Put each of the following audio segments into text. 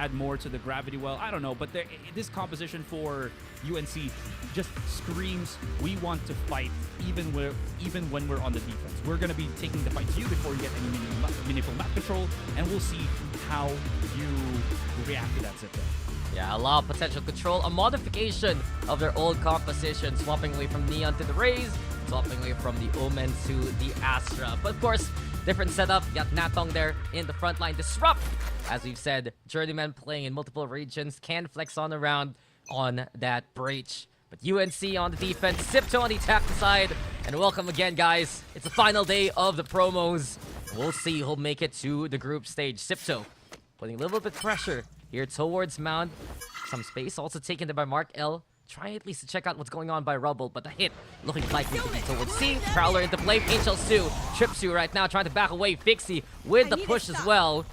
add more to the gravity well. I don't know, but this composition for UNC just screams, we want to fight even when we're on the defense. We're going to be taking the fight to you before you get any meaningful map control, and we'll see how you react to that ZIPTO. Yeah, a lot of potential control, a modification of their old composition, swapping away from Neon to the Rays, swapping away from the Omen to the Astra. But of course, different setup. Got Natong there in the front line. Disrupt, as we've said, Journeyman playing in multiple regions, can flex on around on that breach. But UNC on the defense, XIPTO on the attack side, and welcome again, guys. It's the final day of the promos. We'll see who'll make it to the group stage. XIPTO putting a little bit of pressure here towards Mound. Some space also taken there by Mark L. Trying at least to check out what's going on by Rubble, but the hit looking likely to be towards C. Prowler into play. Angel Sue. Trip Sue right now trying to back away. Fixie with the push as well.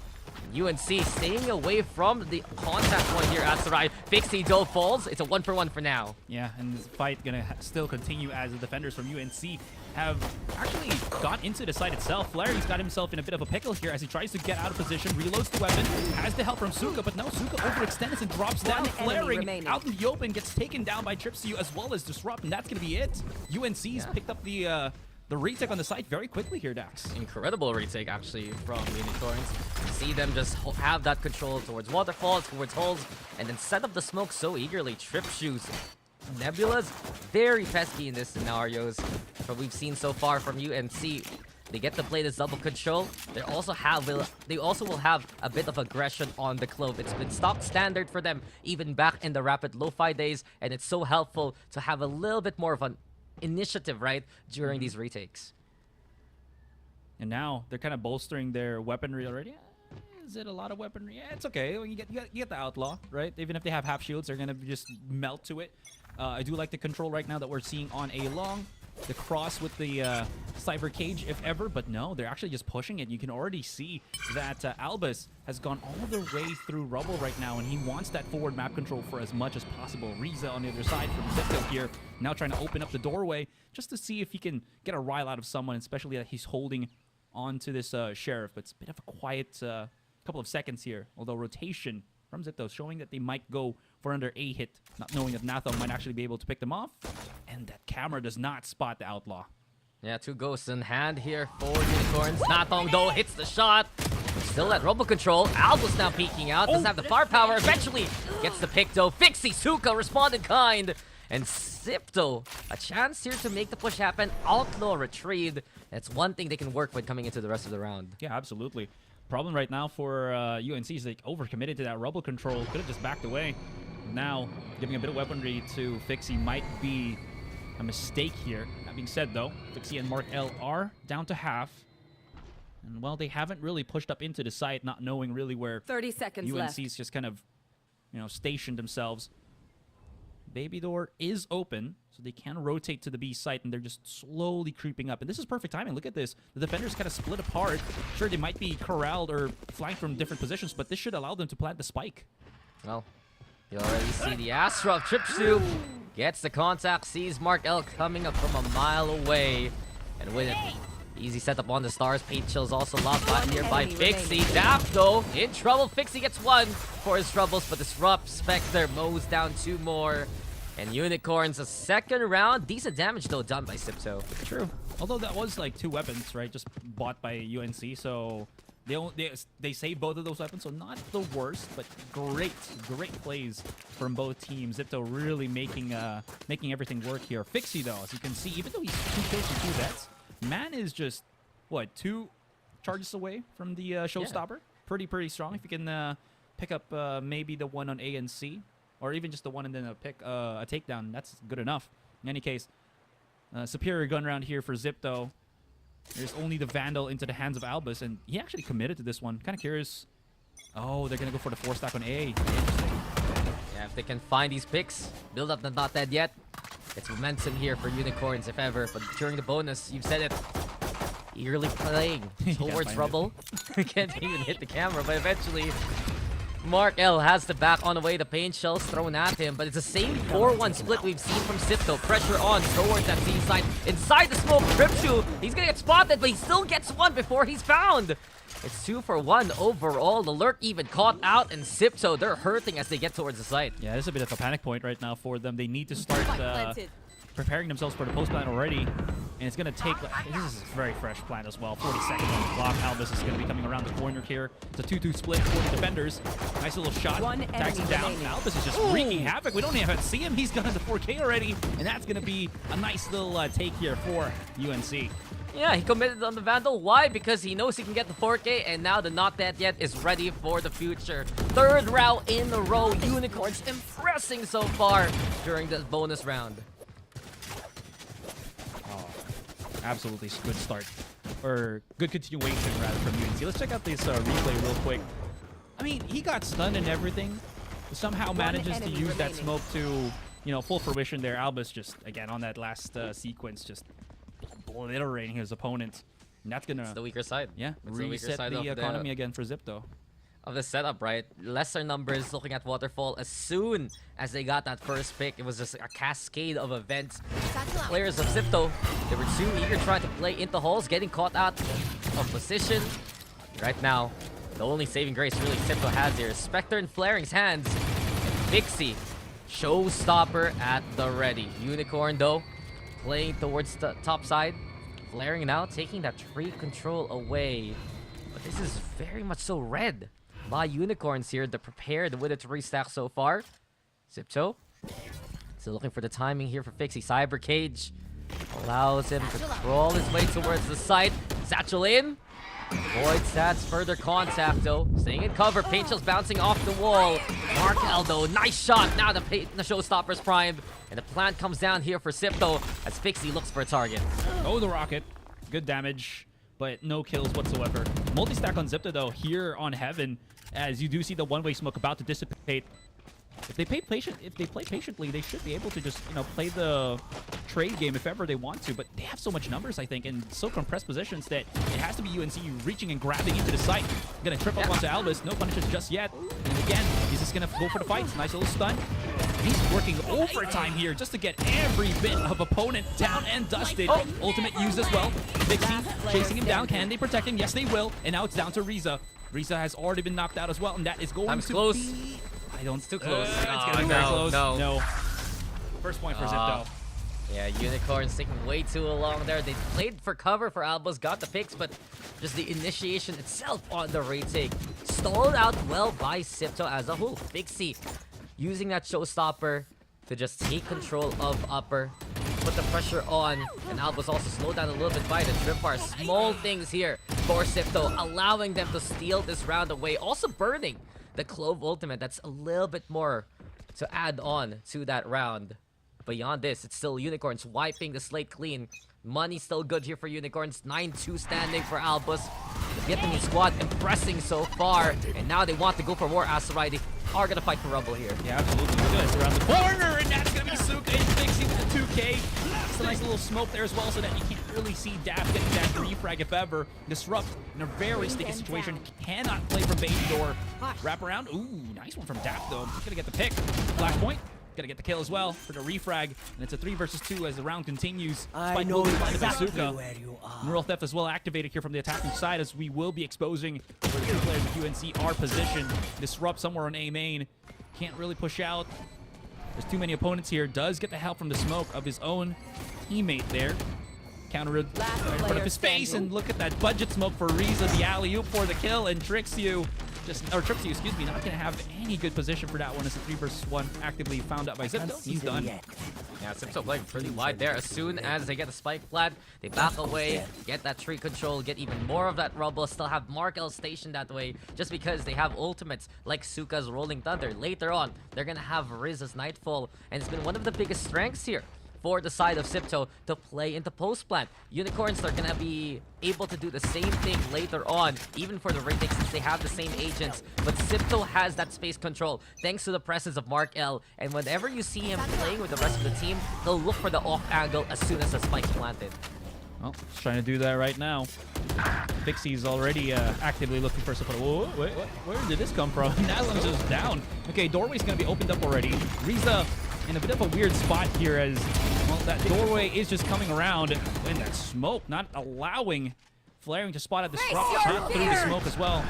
UNC staying away from the contact point here at Sarai. Fixie though falls. It's a 1-for-1 for now. Yeah, and this fight gonna still continue as the defenders from UNC have actually got into the site itself. Flare's got himself in a bit of a pickle here as he tries to get out of position, reloads the weapon, has the help from Suka, but now Suka overextends and drops down. Flaring out in the open, gets taken down by Tripsu as well as Disrupt, and that's gonna be it. UNC's picked up the retake on the site very quickly here, Dax. Incredible retake, actually, from Unicorns. See them just have that control towards waterfalls, towards holes, and then set up the smoke so eagerly. Trip Shoes. Nebula's very pesky in this scenarios. What we've seen so far from UNC. They get to play this double control. They also will have a bit of aggression on the Clove. It's been stock standard for them even back in the Rapid Lo-Fi days, and it's so helpful to have a little bit more of an initiative, right, during these retakes. And now they're kind of bolstering their weaponry already. Is it a lot of weaponry? Yeah, it's okay. You get the Outlaw, right? Even if they have half shields, they're going to just melt to it. I do like the control right now that we're seeing on A Long. The cross with the Cyber Cage, if ever, but no, they're actually just pushing it. You can already see that Albus has gone all the way through Rubble right now, and he wants that forward map control for as much as possible. Riza on the other side from XIPTO here, now trying to open up the doorway just to see if he can get a rile out of someone, especially that he's holding on to this Sheriff. But it's a bit of a quiet couple of seconds here, although rotation from XIPTO showing that they might go for under a hit, not knowing that Nathon might actually be able to pick them off. And that camera does not spot the Outlaw. Yeah, 2 ghosts in hand here for Unicorns. Nathong, though, hits the shot. Still at Rubble control. Albus now peeking out. Doesn't have the firepower. Eventually gets the pick, though. Fixie, Suka responded kind. And XIPTO, a chance here to make the push happen. Outlaw retrieved. That's one thing they can work with coming into the rest of the round. Yeah, absolutely. Problem right now for UNC is they overcommitted to that Rubble control. Could have just backed away. Now, giving a bit of weaponry to Fixie might be a mistake here. That being said, though, Fixie and Mark L are down to half. And, well, they haven't really pushed up into the site, not knowing really where 30 seconds UNC's left. just kind of, stationed themselves. Baby door is open, so they can rotate to the B site, and they're just slowly creeping up. And this is perfect timing. Look at this. The defenders kind of split apart. Sure, they might be corralled or flanked from different positions, but this should allow them to plant the spike. Well, you already see the Astra of Tripsu. Gets the contact, sees Mark L coming up from a mile away. And with it, easy setup on the stars. Paint chills also locked back here by Fixie. Dap, though, in trouble. Fixie gets 1 for his troubles, but Disrupt, Spectre mows down 2 more. And Unicorns, a second round. Decent damage, though, done by XIPTO. True. Although that was like 2 weapons, right? Just bought by UNC, so they saved both of those weapons, so not the worst, but great plays from both teams. XIPTO really making everything work here. Fixie, though, as you can see, even though he's 2 kills and 2 deaths, man is just, what, 2 charges away from the showstopper? Yeah. Pretty strong. If you can pick up maybe the one on A and C, or even just the one and then a takedown, that's good enough. In any case, superior gun round here for XIPTO. There's only the Vandal into the hands of Albus, and he actually committed to this one. Kind of curious. Oh, they're going to go for the 4-stack on A. Interesting. Yeah, if they can find these picks, build up the not dead yet. It's momentum here for Unicorns, if ever. But during the bonus, you've said it, eagerly playing towards Rubble. Can't even hit the camera, but eventually Mark L has the back on the way. The paint shells thrown at him, but it's the same 4-1 split we've seen from XIPTO. Pressure on towards that C side. Inside the smoke, Tripshu, he's gonna get spotted, but he still gets 1 before he's found. It's 2 for 1 overall. The lurk even caught out, and XIPTO, they're hurting as they get towards the site. Yeah, this is a bit of a panic point right now for them. They need to start preparing themselves for the post plant already. And it's going to take, this is a very fresh plant as well. 40 seconds on the clock. Albus is going to be coming around the corner here. It's a 2-2 split for the defenders. Nice little shot. Tags him down. Albus is just wreaking havoc. We don't even have to see him. He's gone to 4K already. And that's going to be a nice little take here for UNC. Yeah, he committed on the Vandal. Why? Because he knows he can get the 4K, and now the Not Dead Yet is ready for the future. Third round in a row. Unicorns impressing so far during this bonus round. Absolutely good start, or good continuation rather from UNC. Let's check out this replay real quick. I mean, he got stunned and everything, somehow manages to use that smoke to, you know, full fruition there. Albus just, again, on that last sequence, just obliterating his opponent. And that's gonna... It's the weaker side. Yeah, it's reset the economy again for XIPTO. Of the setup, right? Lesser numbers looking at Waterfall. As soon as they got that first pick, it was just a cascade of events. Players of XIPTO, they were too eager trying to play into holes, getting caught out of position. Right now, the only saving grace really XIPTO has here is Spectre in Flaring's hands. And Pixie, showstopper at the ready. Unicorn, though, playing towards the top side. Flaring now, taking that tree control away. But this is very much so red by Unicorns here. They're prepared with its restack so far. XIPTO still looking for the timing here for Pixie. Cyber Cage allows him to crawl his way towards the site. Satchel in. Avoid Sat's further contact though. Staying in cover. Paint Shell's bouncing off the wall. Markel though, nice shot. Now the showstopper's primed. And the plant comes down here for XIPTO as Pixie looks for a target. Oh, the rocket. Good damage, but no kills whatsoever. Multi-stack on XIPTO though here on Heaven, as you do see the one-way smoke about to dissipate. If they play patiently, they should be able to just, you know, play the trade game if ever they want to. But they have so much numbers, I think, and so compressed positions that it has to be UNC reaching and grabbing into the site. Gonna trip up onto Albus. No punishes just yet. And again, he's just gonna go for the fights. Nice little stun. He's working overtime here just to get every bit of opponent down and dusted. Ultimate used as well. Pixie chasing him down. Can they protect him? Yes, they will. And now it's down to Riza. Riza has already been knocked out as well, and that is going to close. be... I don't... It's too close. It's gonna be very close. No. First point for XIPTO. Yeah, Unicorns taking way too long there. They played for cover for Albus, got the picks, but just the initiation itself on the retake stalled out well by XIPTO as a whole. Pixie using that showstopper to just take control of upper, put the pressure on, and Albus also slowed down a little bit by the trip bar. Small things here for XIPTO, allowing them to steal this round away. Also burning the Clove ultimate. That's a little bit more to add on to that round. Beyond this, it's still Unicorns wiping the slate clean. Money still good here for Unicorns. 9-2 standing for Albus. The Vietnamese squad impressing so far. And now they want to go for more. Asteroid. They are going to fight for Rumble here. Yeah, absolutely. Look at this around the corner. And that's going to be Suka and Pixie with the 2K. It's a nice little smoke there as well so that you can't really see Daft getting that refrag if ever. Disrupt in a very sticky situation. Cannot play from Baby Door. Wrap around. Ooh, nice one from Daft though. He's going to get the pick. Flashpoint. Gotta get the kill as well for the refrag, and it's a 3 versus 2 as the round continues. I know exactly Bazooka. where you are. Neural Theft as well activated here from the attacking side, as we will be exposing where the two players of UNC are positioned. Disrupt somewhere on A main. Can't really push out. There's too many opponents here. Does get the help from the smoke of his own teammate there. Countered right in front of his face, and look at that budget smoke for Riza, the alley-oop for the kill, and tricks you. Trips you, excuse me, not gonna have any good position for that one as the 3 versus 1 actively found out by XIPTO. He's done. Yeah, XIPTO playing pretty wide there. As soon as they get the spike plant, they back away, get that tree control, get even more of that rubble, still have Markel stationed that way just because they have ultimates like Suka's Rolling Thunder. Later on, they're gonna have Riz's Nightfall, and it's been one of the biggest strengths here for the side of XIPTO to play into post plant. Unicorns are gonna be able to do the same thing later on, even for the retake since they have the same agents. But XIPTO has that space control thanks to the presence of Mark L. And whenever you see him playing with the rest of the team, he'll look for the off angle as soon as the spike's planted. Well, he's trying to do that right now. Pixie's already actively looking for support. Whoa, wait, where did this come from? Nazlim's just down. Okay, doorway's gonna be opened up already. Riza in a bit of a weird spot here as, well, that doorway is just coming around, and that smoke not allowing Flaring to spot a disrupt shot through the smoke as well.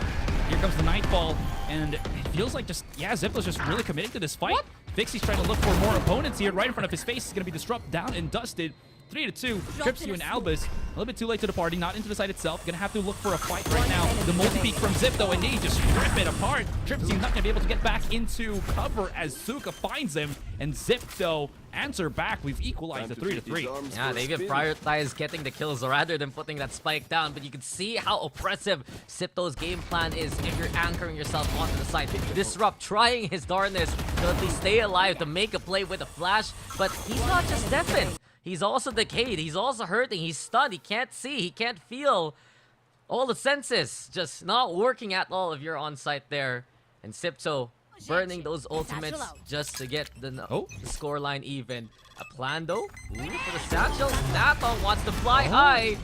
Here comes the Nightfall, and it feels like just, yeah, XIPTO's just really committing to this fight. Fixie's trying to look for more opponents here. Right in front of his face is going to be Disrupt, down and dusted. 3-2, XIPTO and Albus. A little bit too late to the party, not into the site itself. Gonna have to look for a fight right now. The multi-peek from XIPTO, and they just rip it apart. XIPTO's not gonna be able to get back into cover as Suka finds him, and XIPTO answer back. We've equalized the 3-3. Yeah, they even prioritize getting the kills rather than putting that spike down, but you can see how oppressive XIPTO's game plan is if you're anchoring yourself onto the site. Disrupt trying his darnest to at least stay alive, to make a play with a flash, but he's not just deafened. He's also decayed, he's also hurting, he's stunned, he can't see, he can't feel. All the senses just not working at all if you're on site there. And XIPTO burning those ultimates just to get the scoreline even. A plan though? Ooh, for the satchel. Natong wants to fly high.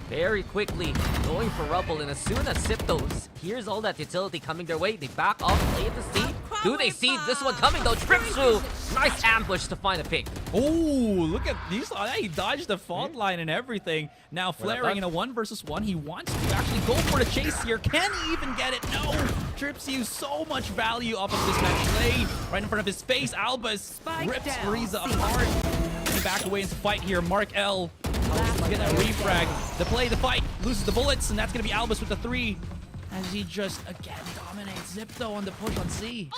Very quickly going for Rubble, and as soon as XIPTO hears all that utility coming their way, they back off, play it to see. Do they see this one coming though? XIPTO, nice ambush to find a pick. Oh, look at you saw that. He dodged the fault line and everything. Now Flaring in a 1 versus 1. He wants to actually go for the chase here. Can he even get it? No. Trips so much value off of this match play. Right in front of his face. Albus rips Frieza apart. And back away into fight here. Mark L. Get that refrag. The play, the fight, loses the bullets, and that's gonna be Albus with the 3. As he just again dominates XIPTO on the push on C.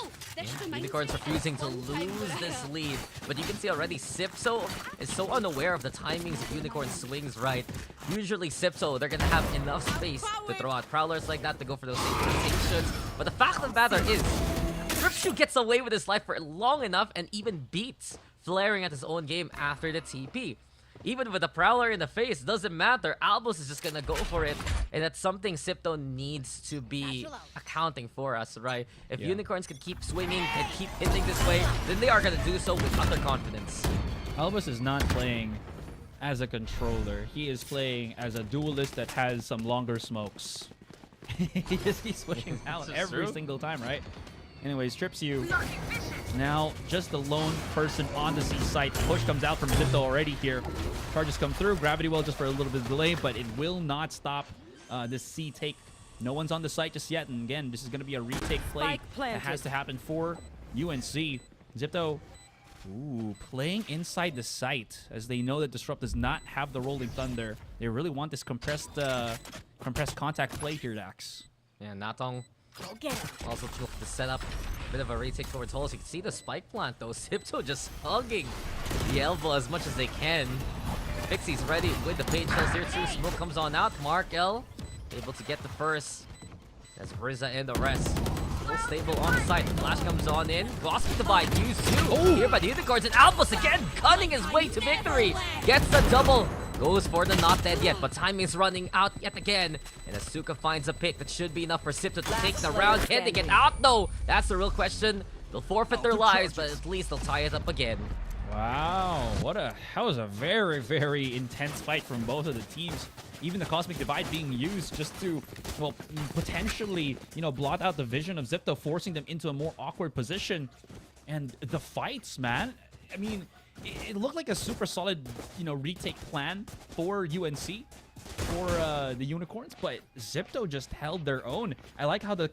Unicorns refusing to lose this lead, but you can see already XIPTO is so unaware of the timings of Unicorn swings right. Usually XIPTO, they're gonna have enough space to throw out prowlers like that to go for those synchronizations. But the fact of the matter is, XIPTO gets away with his life for long enough and even beats Flaring at his own game after the TP. Even with a Prowler in the face, doesn't matter. Albus is just gonna go for it. And that's something XIPTO needs to be accounting for us, right? If Unicorns can keep swinging and keep hitting this way, then they are gonna do so with utter confidence. Albus is not playing as a controller. He is playing as a duelist that has some longer smokes. He just keeps switching out every single time, right? Anyways, trips you. Now, just the lone person on the C site. Push comes out from XIPTO already here. Charges come through. Gravity well just for a little bit of delay, but it will not stop this C take. No one's on the site just yet. And again, this is going to be a retake play that has to happen for UNC. XIPTO, playing inside the site as they know that Disrupt does not have the Rolling Thunder. They really want this compressed contact play here, Dax. Yeah, Natong also took the setup. Bit of a retake towards holes. You can see the spike plant though. XIPTO just hugging the elbow as much as they can. Fixie's ready with the page kills here too. Smoke comes on out. Mark L able to get the first. That's Frieza and the rest. Still stable on the side. The flash comes on in. Gosky to buy used too. Here by the Unicorns, and Albus again cutting his way to victory. Gets the double. Goes for the not dead yet, but timing's running out yet again. And Asuka finds a pick that should be enough for XIPTO to take the round. Can they get out? No, that's the real question. They'll forfeit their lives, but at least they'll tie it up again. Wow, that was a very, very intense fight from both of the teams. Even the Cosmic Divide being used just to, well, potentially, blot out the vision of XIPTO, forcing them into a more awkward position. And the fights, man, I mean, it looked like a super solid, retake plan for UNC, for the Unicorns, but XIPTO just held their own. I like how the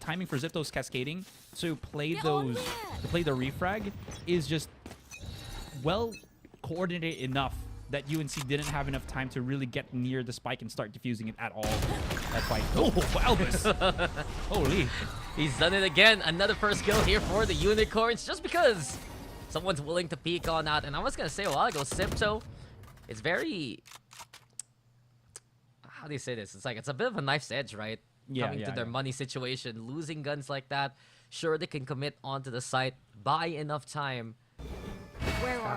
timing for XIPTO's cascading to play the refrag is just well coordinated enough that UNC didn't have enough time to really get near the spike and start defusing it at all. That fight. Oh, Albus! Holy. He's done it again. Another first kill here for the Unicorns, just because someone's willing to peek on out. And I was going to say a while ago, XIPTO, it's very... How do you say this? It's a bit of a knife's edge, right? Coming to their money situation. Losing guns like that, sure, they can commit onto the site, buy enough time.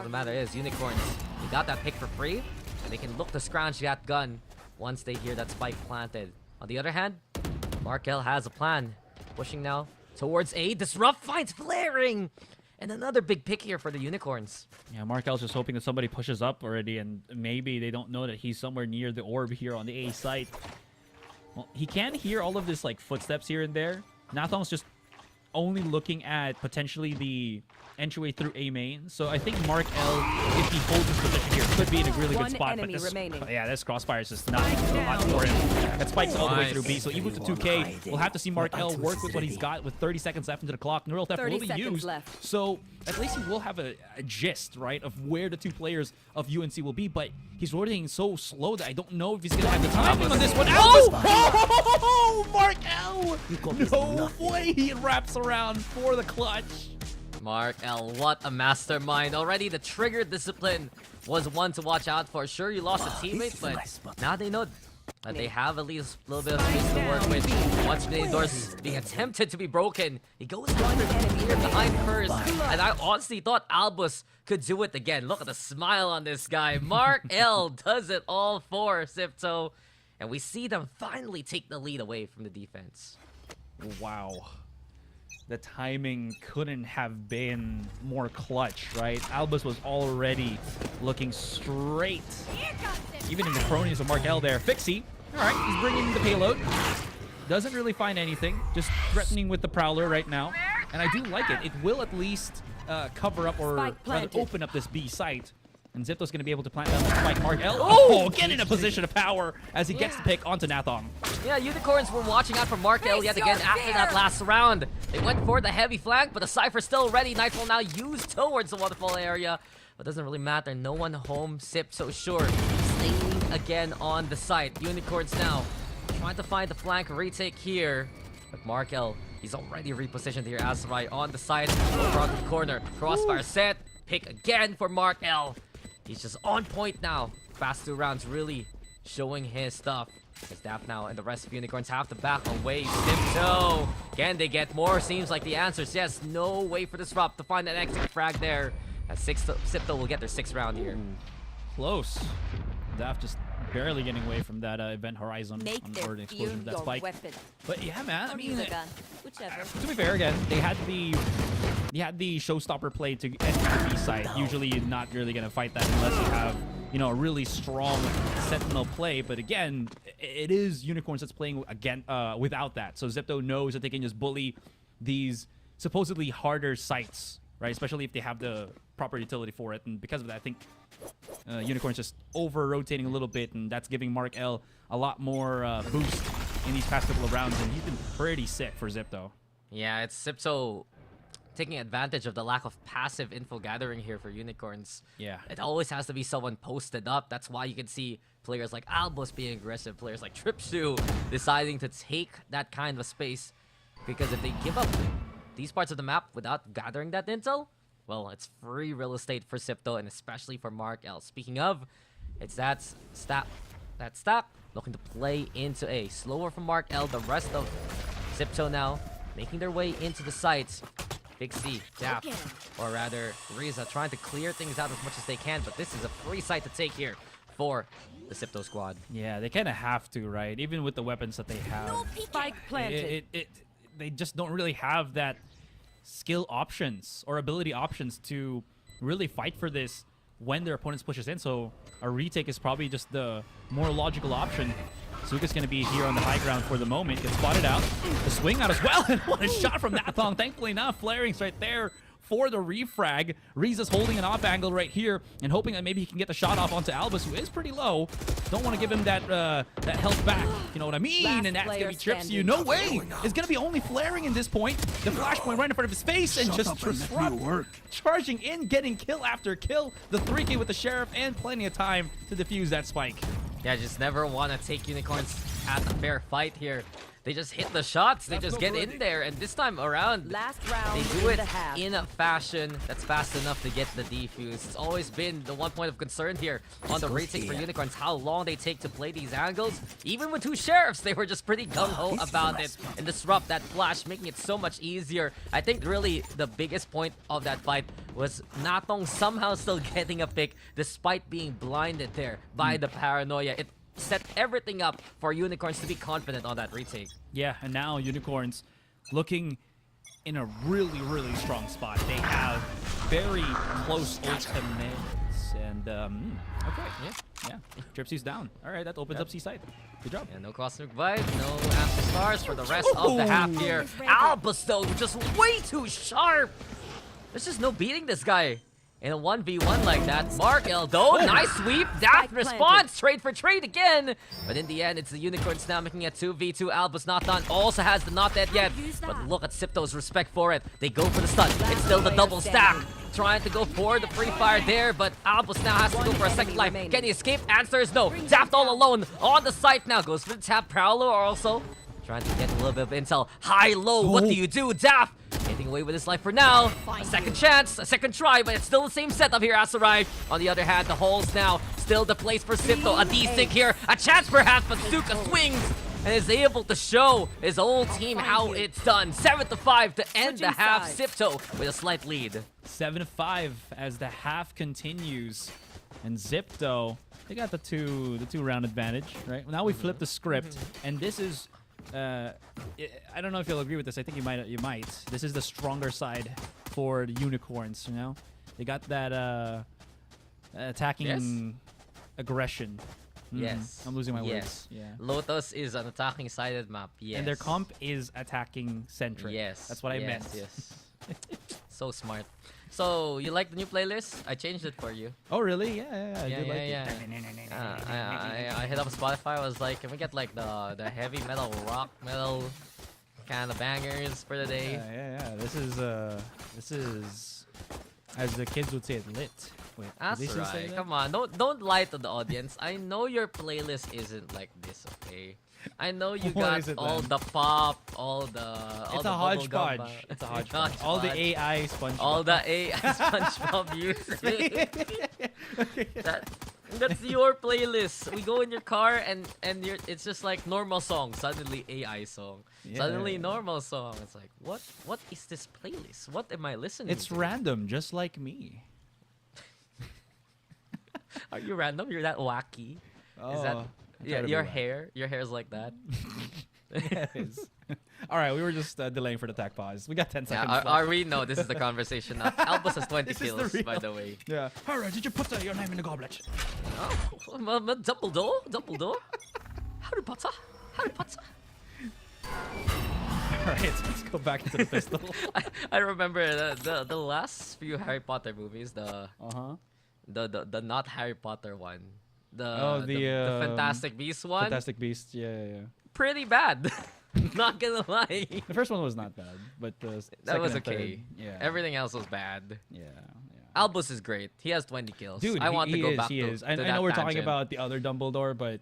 The matter is, Unicorns, they got that pick for free, and they can look to scrounge that gun once they hear that spike planted. On the other hand, Markel has a plan. Pushing now towards A. Disrupt finds Flaring! And another big pick here for the Unicorns. Yeah, Markel's just hoping that somebody pushes up already, and maybe they don't know that he's somewhere near the orb here on the A site. Well, he can hear all of this, footsteps here and there. Nathong's just only looking at potentially the entryway through A main. So I think Mark L, if he holds his position here, could be in a really good spot. But this, this crossfire is just not a lot for him. That spikes all the way through B. So even with the 2K, we'll have to see Mark L work with what he's got with 30 seconds left into the clock. Neural Theft will be used. So at least he will have a gist, right, of where the two players of UNC will be. But he's rotating so slow that I don't know if he's going to have the timing on this one. Oh, Mark L! No way he wraps around for the clutch. Mark L, what a mastermind. Already the trigger discipline was one to watch out for. Sure, you lost a teammate, but now they know that they have at least a little bit of space to work with. Once the doors being attempted to be broken, he goes under the fear behind Curse. And I honestly thought Albus could do it again. Look at the smile on this guy. Mark L does it all for XIPTO. And we see them finally take the lead away from the defense. Wow. The timing couldn't have been more clutch, right? Albus was already looking straight. Even in the cronies of Mark L there. Fixie, all right, he's bringing the payload. Doesn't really find anything. Just threatening with the Prowler right now. And I do like it. It will at least cover up or rather open up this B site. And XIPTO's going to be able to plant down the spike. Mark L. Oh, get in a position of power as he gets the pick onto Nathong. Yeah, Unicorns were watching out for Mark L yet again after that last round. They went for the heavy flank, but the Cypher's still ready. Nightfall now used towards the waterfall area. But doesn't really matter. No one home. XIPTO sure. Staying again on the site. Unicorns now trying to find the flank retake here. But Mark L, he's already repositioned here. Azurai on the side. Over on the corner. Crossfire set. Pick again for Mark L. He's just on point now. Fast 2 rounds really showing his stuff. His Daft now and the rest of Unicorns have to back away. XIPTO. Can they get more? Seems like the answer is yes. No way for Disrupt to find that exit frag there. As XIPTO will get their 6th round here. Close. Daft just barely getting away from that event horizon or the explosion of that spike. But yeah, man, I mean, to be fair, again, they had the showstopper play to enter the B side. Usually you're not really going to fight that unless you have, you know, a really strong sentinel play. But again, it is Unicorns that's playing again without that. So XIPTO knows that they can just bully these supposedly harder sites, right? Especially if they have the proper utility for it. And because of that, I think Unicorns just over-rotating a little bit, and that's giving Mark L a lot more boost in these past couple of rounds, and he's been pretty sick for XIPTO. Yeah, it's XIPTO taking advantage of the lack of passive info gathering here for Unicorns. Yeah. It always has to be someone posted up. That's why you can see players like Albus being aggressive, players like Tripshu deciding to take that kind of space. Because if they give up these parts of the map without gathering that intel, well, it's free real estate for XIPTO and especially for Mark L. Speaking of, it's that stack looking to play into A. Slower from Mark L. The rest of XIPTO now making their way into the sites. Fixie, Daft, or rather Riza trying to clear things out as much as they can, but this is a free site to take here for the XIPTO squad. Yeah, they kind of have to, right? Even with the weapons that they have. Spike planted. They just don't really have that skill options or ability options to really fight for this when their opponents pushes in. So a retake is probably just the more logical option. Suka's going to be here on the high ground for the moment. Gets spotted out. The swing out as well. And what a shot from Nathong. Thankfully enough, Flarings right there for the refrag. Riza's holding an off angle right here and hoping that maybe he can get the shot off onto Albus, who is pretty low. Don't want to give him that that health back. You know what I mean? And that's going to be trips you. No way! It's going to be only Flaring in this point. The flashpoint right in front of his face and just Disrupt. Charging in, getting kill after kill. The 3K with the Sheriff and plenty of time to defuse that spike. Yeah, just never want to take Unicorns at a fair fight here. They just hit the shots. They just get in there. And this time around, they do it in a fashion that's fast enough to get the defuse. It's always been the one point of concern here on the retake for Unicorns, how long they take to play these angles. Even with 2 Sheriffs, they were just pretty gung-ho about it. And Disrupt that flash, making it so much easier. I think really the biggest point of that fight was Nathong somehow still getting a pick despite being blinded there by the paranoia. It set everything up for Unicorns to be confident on that retake. Yeah, and now Unicorns looking in a really, really strong spot. They have very close ultimates. And okay, yeah. Tripsy's down. All right, that opens up C side. Good job. Yeah, no Cosmic Bite, no Answer Stars for the rest of the half here. Albus, though, just way too sharp. There's just no beating this guy in a 1v1 like that. Mark L, though, nice sweep. That response, trade for trade again. But in the end, it's the Unicorns now making it 2v2. Albus not done, also has the not dead yet. But look at XIPTO's respect for it. They go for the stun. It's still the double stack. Trying to go for the free fire there, but Albus now has to go for a second life. Can he escape? Answer is no. Daft all alone on the site now. Goes for the tap. Prowler also trying to get a little bit of intel. High-low, what do you do, Daft? Getting away with his life for now. A second chance, a second try, but it's still the same setup here as arrived. On the other hand, the holes now still the place for XIPTO. A desync here, a chance perhaps, but Suka swings and is able to show his whole team how it's done. 7-5 to end the half. XIPTO with a slight lead. 7-5 as the half continues, and XIPTO, they got the two round advantage, right? Now we flip the script, and this is I don't know if you'll agree with this. I think you might. This is the stronger side for the Unicorns. You know, they got that attacking aggression. Yes. I'm losing my Yes. words. Yeah. Lotus is an attacking sided map. Yes. And their comp is attacking centric. Yes. That's what I meant. Yes. So smart. So you like the new playlist? I changed it for you. Oh really? Yeah. I do like yeah. it. I hit up Spotify. I was like, can we get like the heavy metal, rock metal kind of bangers for the day? Yeah. This is, as the kids would say, it lit. Wait, That's did they say right. that? Come on, don't lie to the audience. I know your playlist isn't like this, okay? I know you What got is it all then? the pop, all the It's the a bubble gum hodgepodge. It's a hodgepodge. All the AI SpongeBob. all the AI SpongeBob music. That's your playlist. We go in your car and it's just like normal song, suddenly AI song, suddenly normal song. It's like what is this playlist? What am I listening It's to? random, just like me. Are you random? You're that wacky. Is that I try yeah? to be Your wacky. hair, your hair's like that. Yeah, it is. All right, we were just delaying for the tag pause. We got 10 Yeah, seconds left. are we? No, this is the conversation now. Albus has 20 This is the kills, by real- the way. Yeah. All right, did you put your name in the goblet? Oh, double door. Harry Potter. All right, so let's go back into the pistol. I remember the last few Harry Potter movies, the not Harry Potter one, the Fantastic Beasts one. Fantastic Beasts. Yeah. Pretty bad. Not gonna lie. The first one was not bad, but the That second was and okay. third, yeah. Everything else was bad. Yeah. Albus is great. He has 20 kills. Dude, I want to go back he to, is. to I that know we're talking tangent. about the other Dumbledore,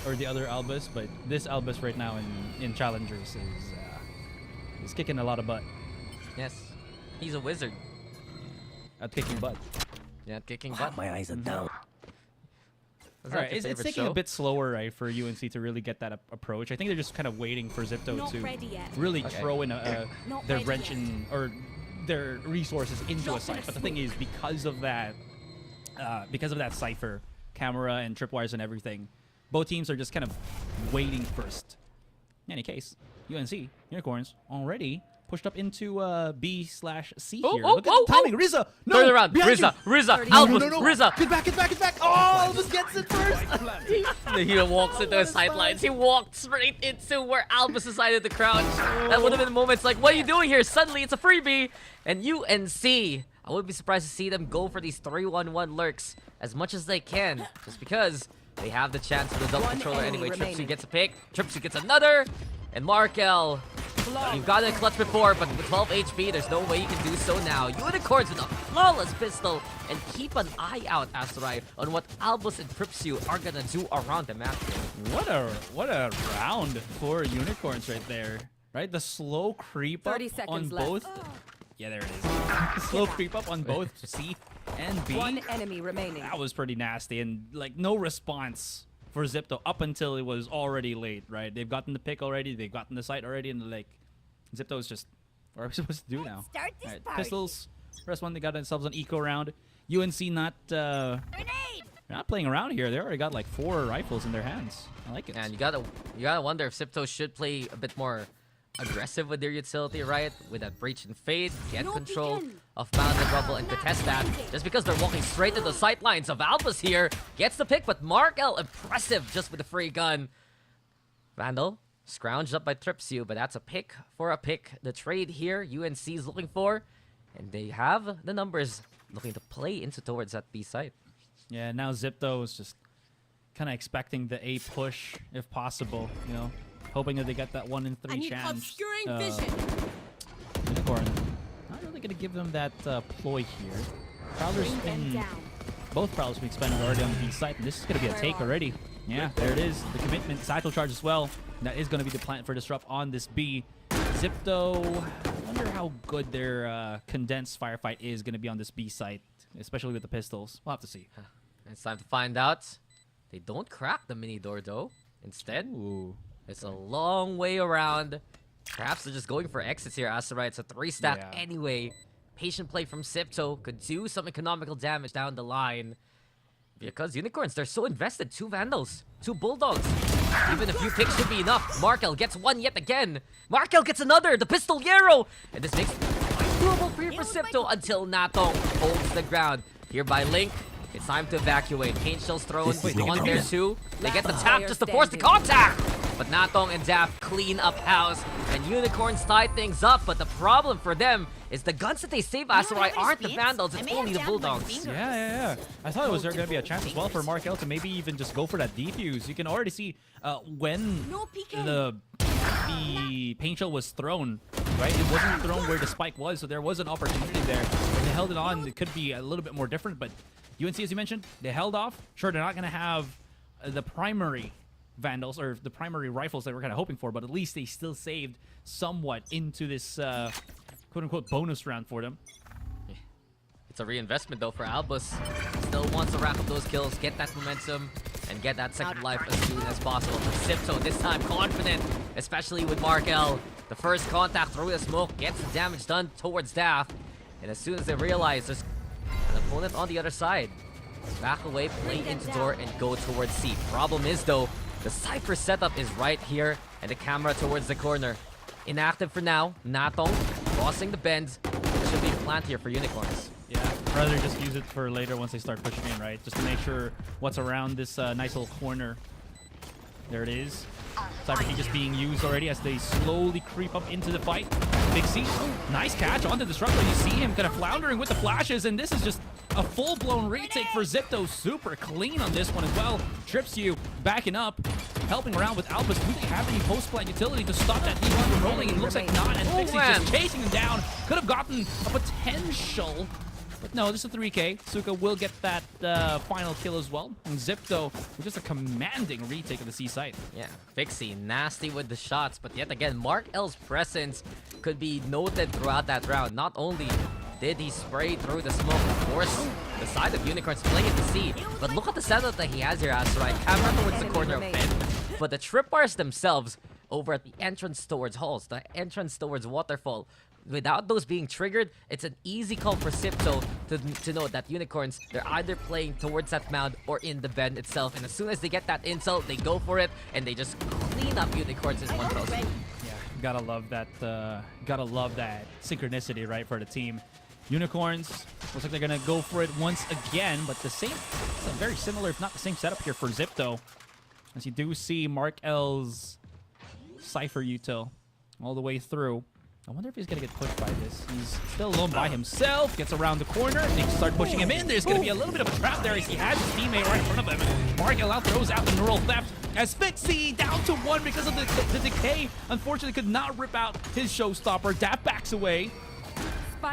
or the other Albus, but this Albus right now in Challengers is kicking a lot of butt Yes, he's a wizard. at kicking butt. Yeah, kicking butt. My eyes are down. Was All that right, your it's favorite taking a show? bit slower, right, for UNC to really get that approach. I think they're just kind of waiting for XIPTO Not to ready yet. really Okay. throw in Not their ready wrench yet. in, or their resources into a Drop in site. a But the thing is, because of that cipher, camera, and tripwires and everything, both teams are just kind of waiting first. In any case, UNC Unicorns already pushed up into B/C Oh, here. oh, Look at oh, the timing. oh. Rizza, no, Turn around, behind you. Rizza, No, Albus, no, no. Rizza. Get back. Oh, Albus gets it first. He walks into the sidelines. He walked straight into where Albus decided to crouch. That would have been moments like, what are you doing here? Suddenly it's a freebie. And UNC, I wouldn't be surprised to see them go for these 3-1-1 lurks as much as they can. Just because they have the chance for the double One controller enemy anyway. Tripsy remaining. gets a pick. Tripsy gets another. And Markel, you've got a clutch before, but with 12 HP, there's no way you can do so now. Unicorns with a flawless pistol, and keep an eye out, Asterai, on what Albus and Tripsu are gonna do around the map here. What a round for Unicorns right there. Right? The slow creep up 30 on seconds left. both. Yeah, there it is. Slow creep up on both C and B. One enemy remaining. That was pretty nasty, and like no response for XIPTO up until it was already late, right? They've gotten the pick already, they've gotten the site already, and like XIPTO is just, what are we supposed to do now? Start this Alright, party. pistols. First one, they got themselves an eco round. UNC not they're not playing around here. They already got like 4 rifles in their hands. I like it. And you gotta wonder if XIPTO should play a bit more aggressive with their utility, right? With that breach and fade, get control of Mound and Rubble and contest that. Just because they're walking straight to the sightlines of Albus here. Gets the pick, but Mark L impressive just with the free gun. Vandal scrounged up by Tripsu, but that's a pick for a pick. The trade here, UNC is looking for, and they have the numbers looking to play into towards that B site. Yeah, now XIPTO is just kind of expecting the A push if possible, you know, hoping that they get that 1 in 3 chance. Obscuring vision. Unicorn, not really going to give them that ploy here. Prowler's been, both Prowlers been expended already on the B site, and this is going to be a take already. Yeah, there it is. The commitment, Cycle Charge as well. That is going to be the plant for Disrupt on this B. XIPTO, I wonder how good their condensed firefight is going to be on this B site, especially with the pistols. We'll have to see. It's time to find out. They don't crack the mini door though. Instead, it's a long way around. Perhaps they're just going for exits here, Asteroid. It's a 3-stack anyway. Patient play from XIPTO could do some economical damage down the line. Because Unicorns, they're so invested. 2 Vandals, 2 Bulldogs. Even a few picks should be enough. Markel gets one yet again. Markel gets another, the Pistolero. And this makes it doable for XIPTO until Natong holds the ground. Here by Link, it's time to evacuate. Paint Shell's thrown on there too. They get the tap just to force the contact. But Natong and Daft clean up house. And Unicorns tie things up. But the problem for them is the guns that they save Asteroid aren't the Vandals, it's only the Bulldogs. Yeah. I thought it was there going to be a chance as well for Mark L to maybe even just go for that defuse. You can already see when the Paint Shell was thrown, right? It wasn't thrown where the spike was, so there was an opportunity there. If they held it on, it could be a little bit more different, but UNC, as you mentioned, they held off. Sure, they're not going to have the primary Vandals or the primary rifles that we're kind of hoping for, but at least they still saved somewhat into this quote-unquote bonus round for them. It's a reinvestment though for Albus. Still wants to wrap up those kills, get that momentum, and get that second life as soon as possible. But XIPTO this time confident, especially with Mark L. The first contact through the smoke gets the damage done towards Daft. And as soon as they realize there's an opponent on the other side, back away, play into door, and go towards C. Problem is though, the Cypher setup is right here, and the camera towards the corner. Inactive for now. Natong crossing the bend. There should be a plant here for Unicorns. Yeah, rather just use it for later once they start pushing in, right? Just to make sure what's around this nice little corner. There it is. Cyber Key just being used already as they slowly creep up into the fight. Big C, nice catch on the Disruptor. You see him kind of floundering with the flashes, and this is just a full-blown retake for XIPTO. Super clean on this one as well. Trips you, backing up, helping around with Albus. Do they have any post-plant utility to stop that D1 from rolling? It looks like not, and Fixie just chasing him down. Could have gotten a potential, but no, this is a 3K. Suka will get that final kill as well. And XIPTO with just a commanding retake of the C site. Yeah, Fixie nasty with the shots, but yet again, Mark L's presence could be noted throughout that round. Not only did he spray through the smoke, of course, the side of Unicorns playing it to see, but look at the setup that he has here, Asteroid. Camera towards the corner of Bend, but the trip bars themselves over at the entrance towards halls, the entrance towards Waterfall. Without those being triggered, it's an easy call for XIPTO to know that Unicorns, they're either playing towards that mound or in the bend itself. And as soon as they get that intel, they go for it, and they just clean up Unicorns in one fell swoop. Yeah, gotta love that synchronicity, right, for the team. Unicorns, looks like they're gonna go for it once again, but it's a very similar, if not the same setup here for XIPTO. As you do see Mark L's Cypher util all the way through. I wonder if he's going to get pushed by this. He's still alone by himself. Gets around the corner. They start pushing him in. There's going to be a little bit of a trap there as he has his teammate right in front of him. Markel out throws out the neural theft as Fixie down to 1 because of the decay. Unfortunately, could not rip out his showstopper. Dap backs away.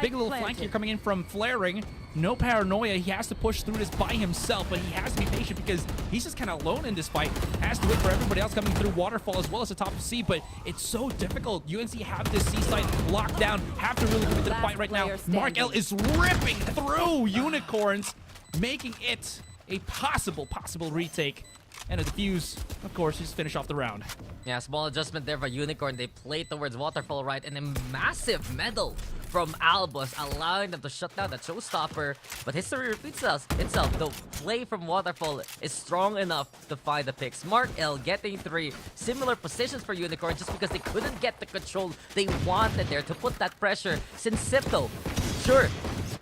Big little flank here coming in from Flaring. No paranoia. He has to push through this by himself, but he has to be patient because he's just kind of alone in this fight. Has to wait for everybody else coming through Waterfall as well as the top of C, but it's so difficult. UNC have this C site locked down. Have to really move into the fight right now. Mark L is ripping through Unicorns, making it a possible retake. And a defuse, of course, just finish off the round. Yeah, small adjustment there for Unicorn. They play towards Waterfall right, and a massive medal from Albus, allowing them to shut down that showstopper. But history repeats itself. The play from Waterfall is strong enough to find the pick. Smart L getting 3 similar positions for Unicorn just because they couldn't get the control they wanted there to put that pressure. Since XIPTO, sure,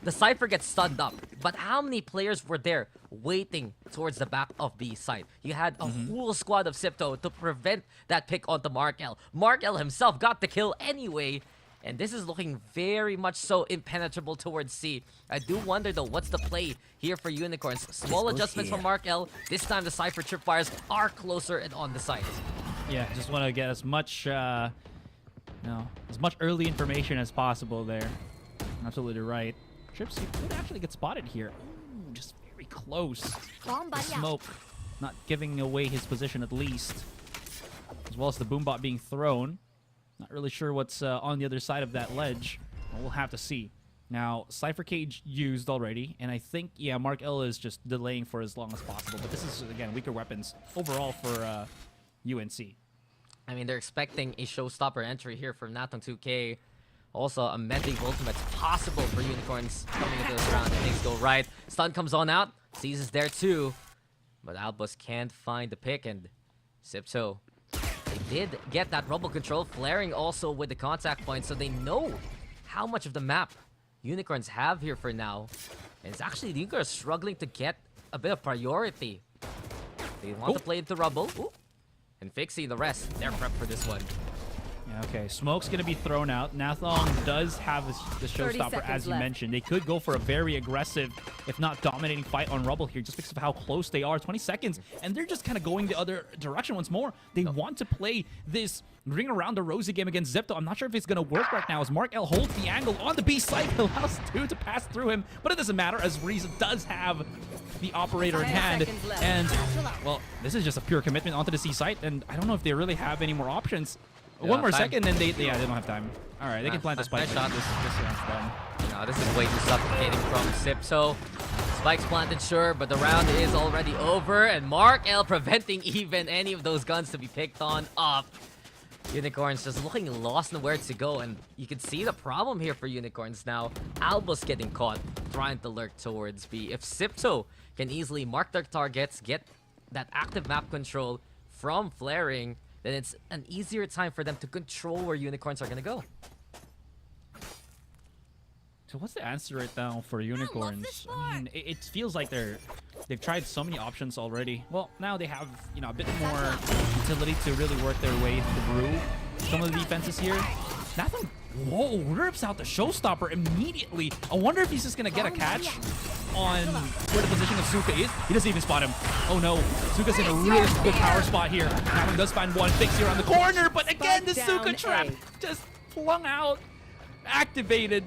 the Cypher gets stunned up, but how many players were there waiting towards the back of B site? You had a whole squad of XIPTO to prevent that pick onto Markel. Markel himself got the kill anyway, and this is looking very much so impenetrable towards C. I do wonder though, what's the play here for Unicorns? Small adjustments from Markel. This time the Cypher tripwires are closer and on the site. Yeah, just want to get as much, as much early information as possible there. Absolutely right. Trips, you could actually get spotted here. Ooh, just very close. The smoke not giving away his position at least. As well as the boombot being thrown. Not really sure what's on the other side of that ledge. We'll have to see. Now, Cypher Cage used already, and I think, yeah, Mark L is just delaying for as long as possible. But this is, again, weaker weapons overall for UNC. I mean, they're expecting a showstopper entry here from Natong 2K. Also, a mending ultimate possible for Unicorns coming into this round. And things go right. Stun comes on out. Seas is there too. But Albus can't find the pick. And XIPTO, they did get that rubble control. Flaring also with the contact point. So they know how much of the map Unicorns have here for now. And it's actually the Unicorns struggling to get a bit of priority. They want to play into rubble. Ooh. And Fixie, the rest, they're prepped for this one. Yeah, okay, smoke's going to be thrown out. Nathong does have the showstopper, as you mentioned. They could go for a very aggressive, if not dominating fight on Rubble here, just because of how close they are. 20 seconds, and they're just kind of going the other direction once more. They want to play this ring around the rosy game against XIPTO. I'm not sure if it's going to work right now, as Mark L holds the angle on the B site, allows 2 to pass through him, but it doesn't matter, as Reeza does have the operator in hand. And, well, this is just a pure commitment onto the C site, and I don't know if they really have any more options. One more second, then they don't have time. All right, they can plant the spike. Nice shot. This round's done. No, this is way too suffocating from XIPTO. Spike's planted, sure, but the round is already over, and Mark L preventing even any of those guns to be picked on up. Unicorns just looking lost in where to go, and you can see the problem here for Unicorns now. Albus getting caught, trying to lurk towards B. If XIPTO can easily mark their targets, get that active map control from Flaring, then it's an easier time for them to control where Unicorns are going to go. So what's the answer right now for Unicorns? I mean, it feels like they've tried so many options already. Well, now they have, a bit more utility to really work their way through some of the defenses here. Nathan, whoa, rips out the showstopper immediately. I wonder if he's just gonna get a catch on where the position of Suka is. He doesn't even spot him. Oh no, Suka's in a really good power spot here. Nathan does find one fix here on the corner, but again, the Suka trap just flung out, activated.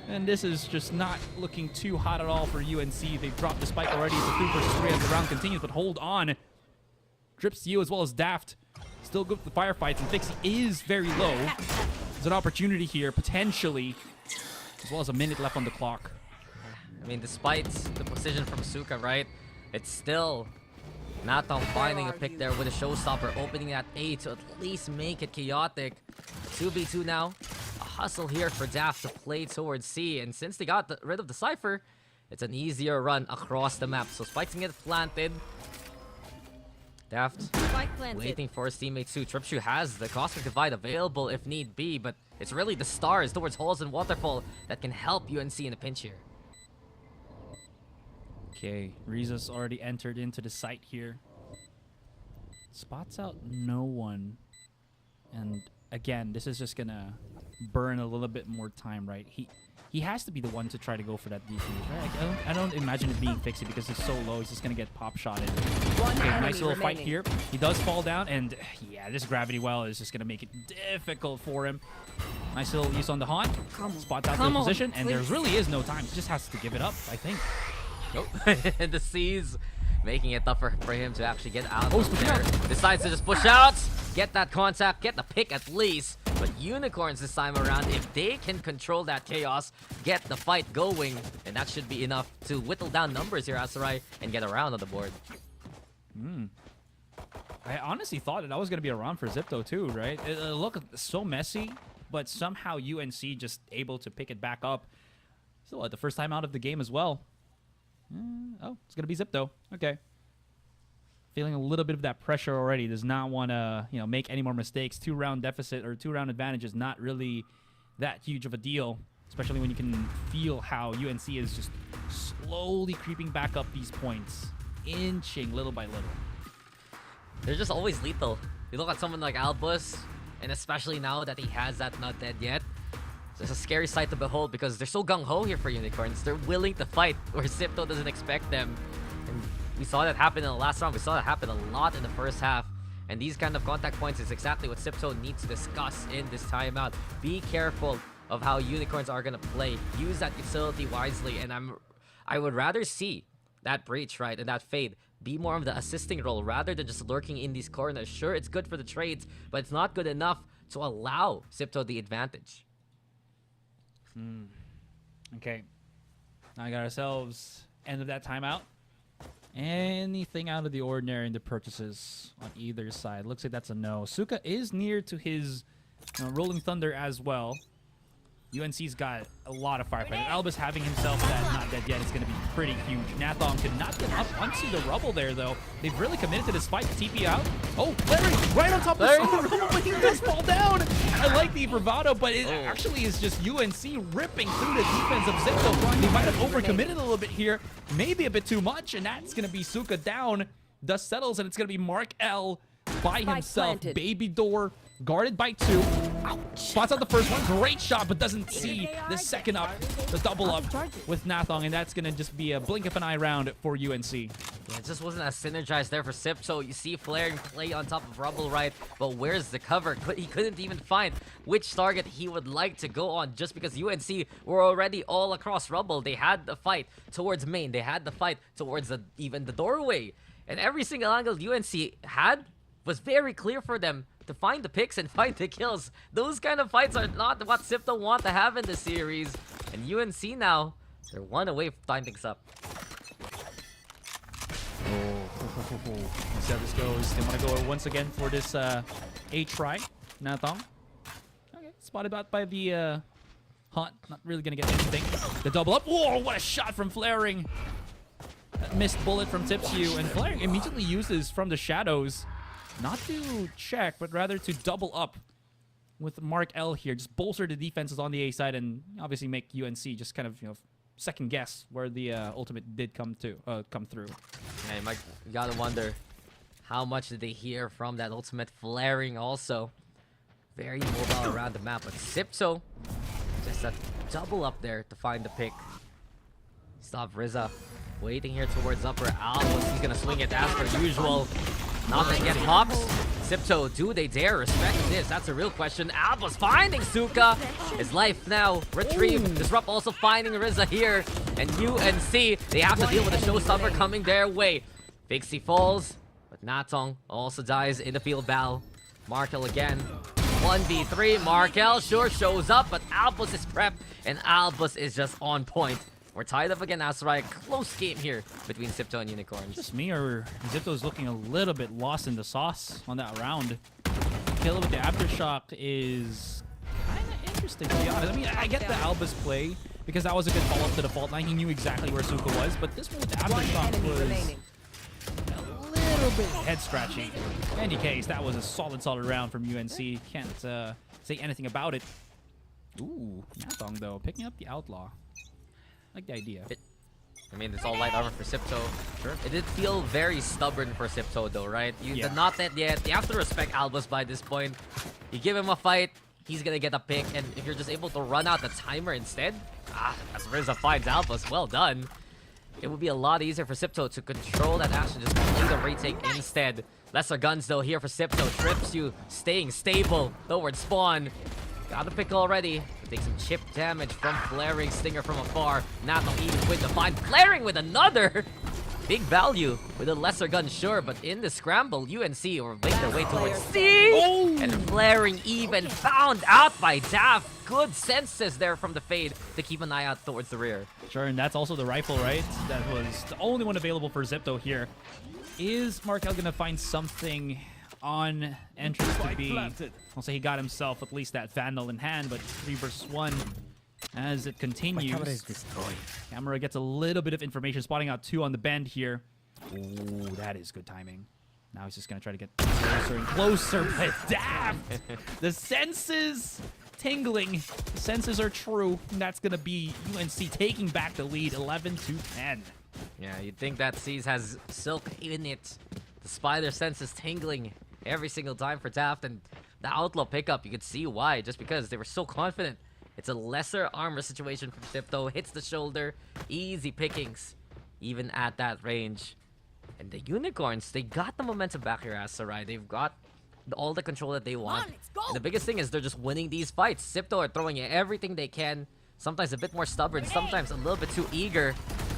And this is just not looking too hot at all for UNC. They've dropped the spike already. It's a 2 versus 3 as the round continues, but hold on. Drips you as well as Daft. Still good with the firefights, and Fixie is very low. There's an opportunity here, potentially, as well as a minute left on the clock. I mean, despite the precision from Suka, right? It's still Natong finding a pick there with a showstopper, opening that A to at least make it chaotic. 2v2 now. A hustle here for Daft to play towards C, and since they got rid of the Cypher, it's an easier run across the map. So Spike's gonna get planted. Daft waiting for his teammate too. Tripshoe has the Cosmic Divide available if need be, but it's really the stars towards Halls and Waterfall that can help UNC in a pinch here. Okay, Reeza's already entered into the site here. Spots out no one. And again, this is just gonna burn a little bit more time, right? He has to be the one to try to go for that defuse, right? Like, I don't imagine it being Fixie because it's so low. He's just gonna get pop shotted. Okay, nice little fight here. He does fall down, and yeah, this gravity well is just gonna make it difficult for him. Nice little use on the haunt. Spots out the position, and there really is no time. He just has to give it up, I think. Nope. And the C's making it tougher for him to actually get out of there. Decides to just push out, get that contact, get the pick at least. But Unicorns this time around, if they can control that chaos, get the fight going, and that should be enough to whittle down numbers here, Asarai, and get around on the board. I honestly thought that was going to be a round for XIPTO too, right? It looked so messy, but somehow UNC just able to pick it back up. Still at the first time out of the game as well. Oh, it's going to be XIPTO. Okay. Feeling a little bit of that pressure already. Does not want to, make any more mistakes. 2-round deficit or 2-round advantage is not really that huge of a deal, especially when you can feel how UNC is just slowly creeping back up these points, inching little by little. They're just always lethal. You look at someone like Albus, and especially now that he has that not dead yet, it's a scary sight to behold because they're so gung-ho here for Unicorns. They're willing to fight where XIPTO doesn't expect them. And we saw that happen in the last round. We saw that happen a lot in the first half. And these kind of contact points is exactly what XIPTO needs to discuss in this timeout. Be careful of how Unicorns are going to play. Use that utility wisely. And I would rather see that breach, right, and that fade be more of the assisting role rather than just lurking in these corners. Sure, it's good for the trades, but it's not good enough to allow XIPTO the advantage. Okay. Now we got ourselves end of that timeout. Anything out of the ordinary in the purchases on either side? Looks like that's a no. Suka is near to his Rolling Thunder as well. UNC's got a lot of firefighting. Albus having himself that not dead yet is going to be pretty huge. Nathong could not get up onto the rubble there, though. They've really committed to this fight. TP out. Oh, Larry, right on top of the rubble, but he does fall down. I like the bravado, but it actually is just UNC ripping through the defense of XIPTO. They might have overcommitted a little bit here, maybe a bit too much, and that's going to be Suka down. Dust settles, and it's going to be Mark L by himself. Baby door guarded by 2. Ouch. Spots out the first one. Great shot, but doesn't see the second up. The double up with Nathong, and that's going to just be a blink of an eye round for UNC. Yeah, it just wasn't as synergized there for XIPTO. You see Flaring play on top of Rubble, right? But where's the cover? He couldn't even find which target he would like to go on just because UNC were already all across Rubble. They had the fight towards main. They had the fight towards even the doorway. And every single angle UNC had was very clear for them to find the picks and find the kills. Those kind of fights are not what XIPTO want to have in the series. And UNC now, they're one away from tying things up. Let's see how this goes. They want to go once again for this A try. Nathong. Okay, spotted out by the Hunt. Not really going to get anything. The double up. Whoa, what a shot from Flaring. That missed bullet from Tipsu, and Flaring immediately uses from the shadows. Not to check, but rather to double up with Mark L here. Just bolster the defenses on the A side and obviously make UNC just kind of, second guess where the ultimate did come through. Yeah, you gotta wonder how much did they hear from that ultimate Flaring also. Very mobile around the map, but XIPTO just a double up there to find the pick. Stop Rizza. Waiting here towards upper Albus. He's gonna swing it as per usual. Not gonna get pops. XIPTO, do they dare respect this? That's a real question. Albus finding Suka. His life now retrieved. Disrupt also finding Rizza here. And UNC, they have to deal with a showstopper coming their way. Pixie falls, but Nathong also dies in the field battle. Markel again. 1v3. Markel sure shows up, but Albus is prepped, and Albus is just on point. We're tied up again, Asarai. Close game here between XIPTO and Unicorns. Just me or XIPTO's looking a little bit lost in the sauce on that round. Kill with the Aftershock is kind of interesting, to be honest. I mean, I get the Albus play because that was a good follow-up to the fault line. He knew exactly where Suka was, but this one with the Aftershock was a little bit head-scratching. In any case, that was a solid round from UNC. Can't say anything about it. Ooh, Nathong, though, picking up the Outlaw. Like the idea. I mean, it's all light armor for XIPTO. Sure. It did feel very stubborn for XIPTO, though, right? They're not that yet. You have to respect Albus by this point. You give him a fight, he's gonna get a pick, and if you're just able to run out the timer instead, as Rizza finds Albus, well done. It would be a lot easier for XIPTO to control that action, just play the retake instead. Lesser guns, though, here for XIPTO. Trips you, staying stable towards spawn. Got a pick already. Take some chip damage from Flaring. Stinger from afar. Not even with the find. Flaring with another. big value with a lesser gun, sure, but in the scramble, UNC will make their way towards C. And flaring even found out by Daft. Good senses there from the Fade to keep an eye out towards the rear. Sure, and that's also the rifle, right? That was the only one available for XIPTO here. Is Markel gonna find something on entrance to B? I'll say he got himself at least that Vandal in hand, but 3 versus 1 as it continues. Camera gets a little bit of information, spotting out 2 on the bend here. Ooh, that is good timing. Now he's just gonna try to get closer and closer, but damn! The senses tingling. The senses are true. And that's gonna be UNC taking back the lead, 11-10. Yeah, you'd think that C's has Silk in it. The spider sense is tingling every single time for Daft, and the Outlaw pickup, you could see why, just because they were so confident. It's a lesser armor situation from XIPTO, hits the shoulder, easy pickings, even at that range. And the Unicorns, they got the momentum back here, Asarai. They've got all the control that they want. And the biggest thing is they're just winning these fights. XIPTO are throwing everything they can, sometimes a bit more stubborn, sometimes a little bit too eager.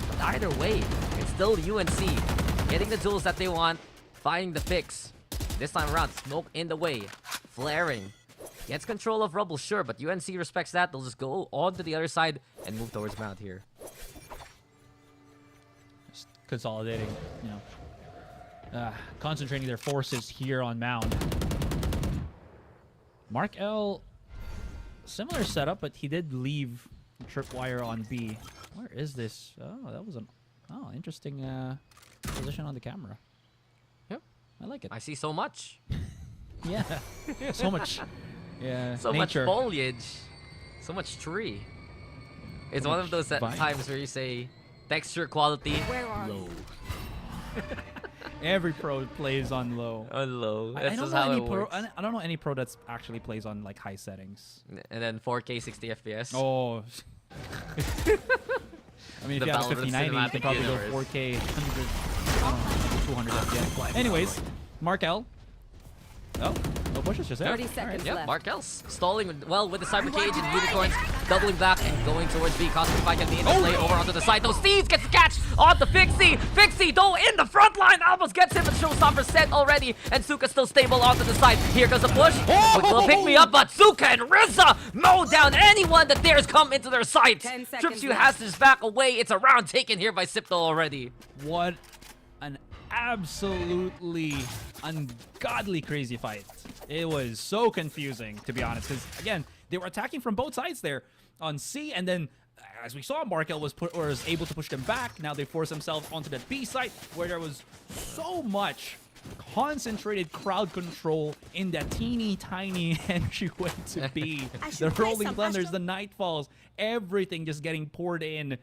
But either way, it's still UNC getting the tools that they want, finding the picks. This time around, smoke in the way, flaring. Gets control of Rubble, sure, but UNC respects that. They'll just go on to the other side and move towards Mount here. Just consolidating, you know, concentrating their forces here on Mound. Mark L, similar setup, but he did leave Tripwire on B. Where is this? Oh, that was an interesting position on the camera. Yep, I like it. I see so much. Yeah, so much. Yeah, so nature. much foliage, so much tree. It's So one much of those vine. times where you say texture quality low. Every pro plays on low. On low. That's I don't just know how any it pro. works. I don't know any pro that's actually plays on like high settings. And then 4K 60 FPS. Oh. I mean, if The you have a Valorant 5090, you cinematic can probably universe. go 4K 100, 200 FPS. Anyways, Mark L. Oh, no pushes just there. 30 seconds Yep, left. Markel's stalling well with the Cyber Cage and Unicorns doubling back and going towards B. Cosmic Spike at the end of play over onto the side. Though Steves gets the catch on the Fixie. Fixie, though, in the front line. Almost gets him, but Showstopper set already. And Suka still stable onto the side. Here goes the push. Quick little pick me up, but Suka and Rizza mow down anyone that dares come into their sight. 10 seconds Trips you left. has his back away. It's a round taken here by XIPTO already. What an absolutely ungodly crazy fight. It was so confusing, to be honest, because again, they were attacking from both sides there on C, and then as we saw, Markel was able to push them back. Now they force themselves onto that B site where there was so much concentrated crowd control in that teeny tiny entryway to B. The rolling thunders, the nightfalls, everything just getting poured in.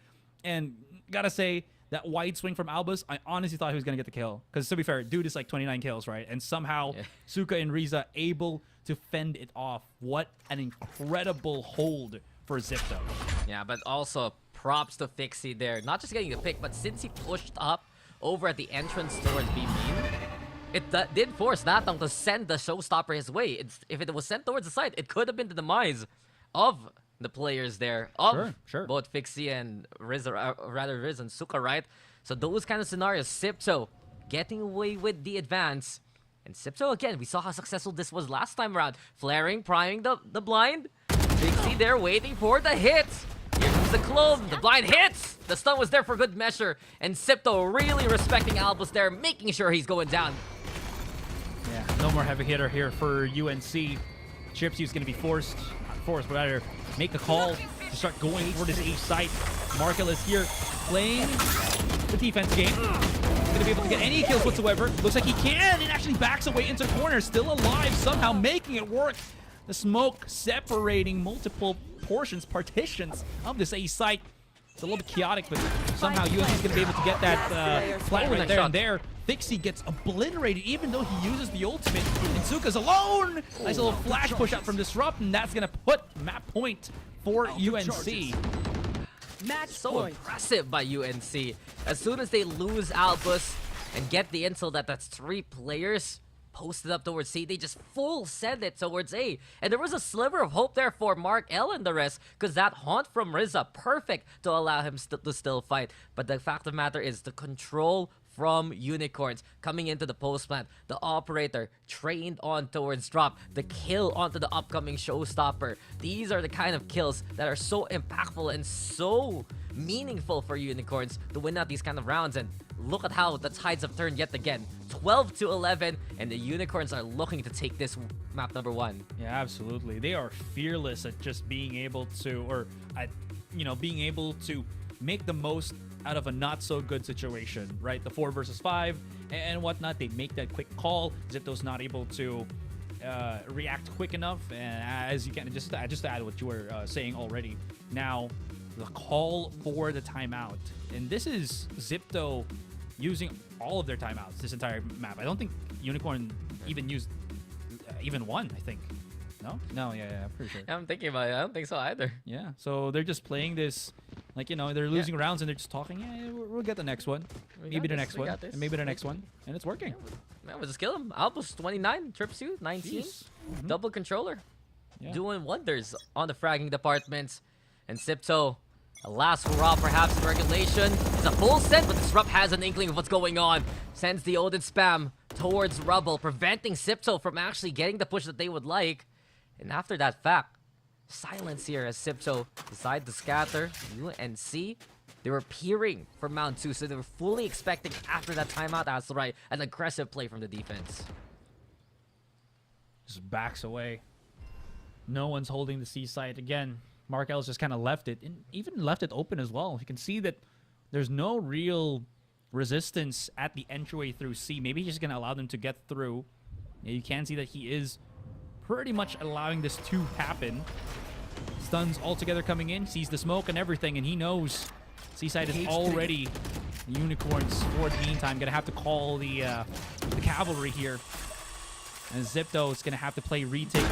And gotta say, that wide swing from Albus, I honestly thought he was gonna get the kill. Because to be fair, dude is like 29 kills, right? And somehow Suka and Riza able to fend it off. What an incredible hold for XIPTO. Yeah, but also props to Fixie there. Not just getting the pick, but since he pushed up over at the entrance towards B main, it did force Natong to send the Showstopper his way. If it was sent towards the side, it could have been the demise of the players there, of Sure. both Fixie and Riz, rather Riz and Suka, right? So those kind of scenarios, XIPTO getting away with the advance. And XIPTO, again, we saw how successful this was last time around. Flaring, priming the blind. Fixie there waiting for the hit. Here comes the clone. The blind hits. The stun was there for good measure. And XIPTO really respecting Albus there, making sure he's going down. Yeah, no more heavy hitter here for UNC. Chipsy's going to be forced, but rather make a call to start going for this A site. Markel is here playing the defense game. Going to be able to get any kills whatsoever. Looks like he can, and actually backs away into the corner. Still alive, somehow making it work. The smoke separating multiple partitions of this A site. It's a little bit chaotic, but somehow UNC is going to be able to get that flat right there and there. Fixie gets obliterated even though he uses the ultimate. And Suka's alone! Nice little flash push out from Disrupt, and that's going to put map point for UNC. Match So point. impressive by UNC. As soon as they lose Albus and get the intel that that's 3 players, posted up towards C. They just full send it towards A. And there was a sliver of hope there for Mark L and the rest, because that haunt from Rizza, perfect to allow him to still fight. But the fact of the matter is the control from Unicorns coming into the post plant. The operator trained on towards drop. The kill onto the upcoming showstopper. These are the kind of kills that are so impactful and so meaningful for Unicorns to win out these kind of rounds. And look at how the tides have turned yet again. 12-11, and the Unicorns are looking to take this map number 1. Yeah, absolutely. They are fearless at just being able to, or at, being able to make the most out of a not so good situation, right? The 4 versus 5 and whatnot. They make that quick call. XIPTO's not able to react quick enough, and as you can, just to add what you were saying already. Now, the call for the timeout, and this is XIPTO using all of their timeouts this entire map. I don't think Unicorn even used even one. I think. No, yeah, I'm pretty sure. I'm thinking about it. I don't think so either. Yeah, so they're just playing this, like, they're losing rounds and they're just talking. Yeah, we'll get the next one. Maybe the next one. And maybe the next one. And it's working. Man, we'll just kill him. Albus 29, Tripsu 19. Double controller. Yeah. Doing wonders on the fragging department. And XIPTO, a last hurrah perhaps in regulation. It's a full set, but Disrupt has an inkling of what's going on. Sends the Odin spam towards Rubble, preventing XIPTO from actually getting the push that they would like. And after that fact, silence here as XIPTO decide to scatter. UNC, they were peering for Mount 2, so they were fully expecting after that timeout, Azurai, an aggressive play from the defense. Just backs away. No one's holding the C side again. Mark L's just kind of left it, and even left it open as well. You can see that there's no real resistance at the entryway through C. Maybe he's just going to allow them to get through. Yeah, you can see that he is pretty much allowing this to happen. Stuns altogether coming in, sees the smoke and everything, and he knows Seaside is already Unicorns for the meantime. Gonna have to call the cavalry here. And XIPTO is going to have to play retake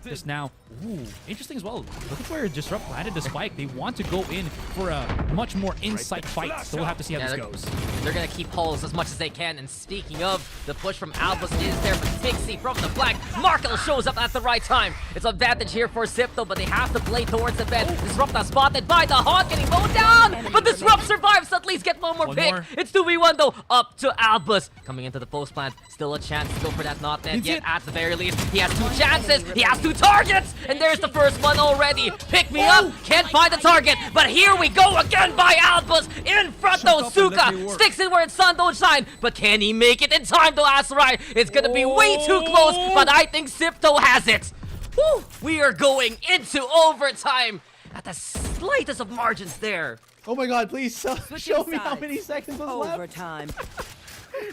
just now. Ooh, interesting as well. Look at where Disrupt planted the spike. They want to go in for a much more inside fight. So we'll have to see how this goes. They're going to keep holes as much as they can. And speaking of, the push from Albus is there, but Pixie from the flank. Markel shows up at the right time. It's an advantage here for XIPTO, but they have to play towards the bed. Disrupt is spotted by the Haunt, getting mowed down. But Disrupt survives, so at least get one more pick. It's 2v1 though, up to Albus. Coming into the post plant, still a chance to go for that not net yet. At the very least, he has 2 chances, he has 2 targets, and there's the first one already. Pick me up, can't find the target, but here we go again by Albus. In front though, Suka sticks in where its sun don't shine, but can he make it in time though, Azurai? It's gonna be way too close, but I think XIPTO has it. Woo! We are going into overtime at the slightest of margins there. Oh my god, please show me how many seconds was left. Overtime.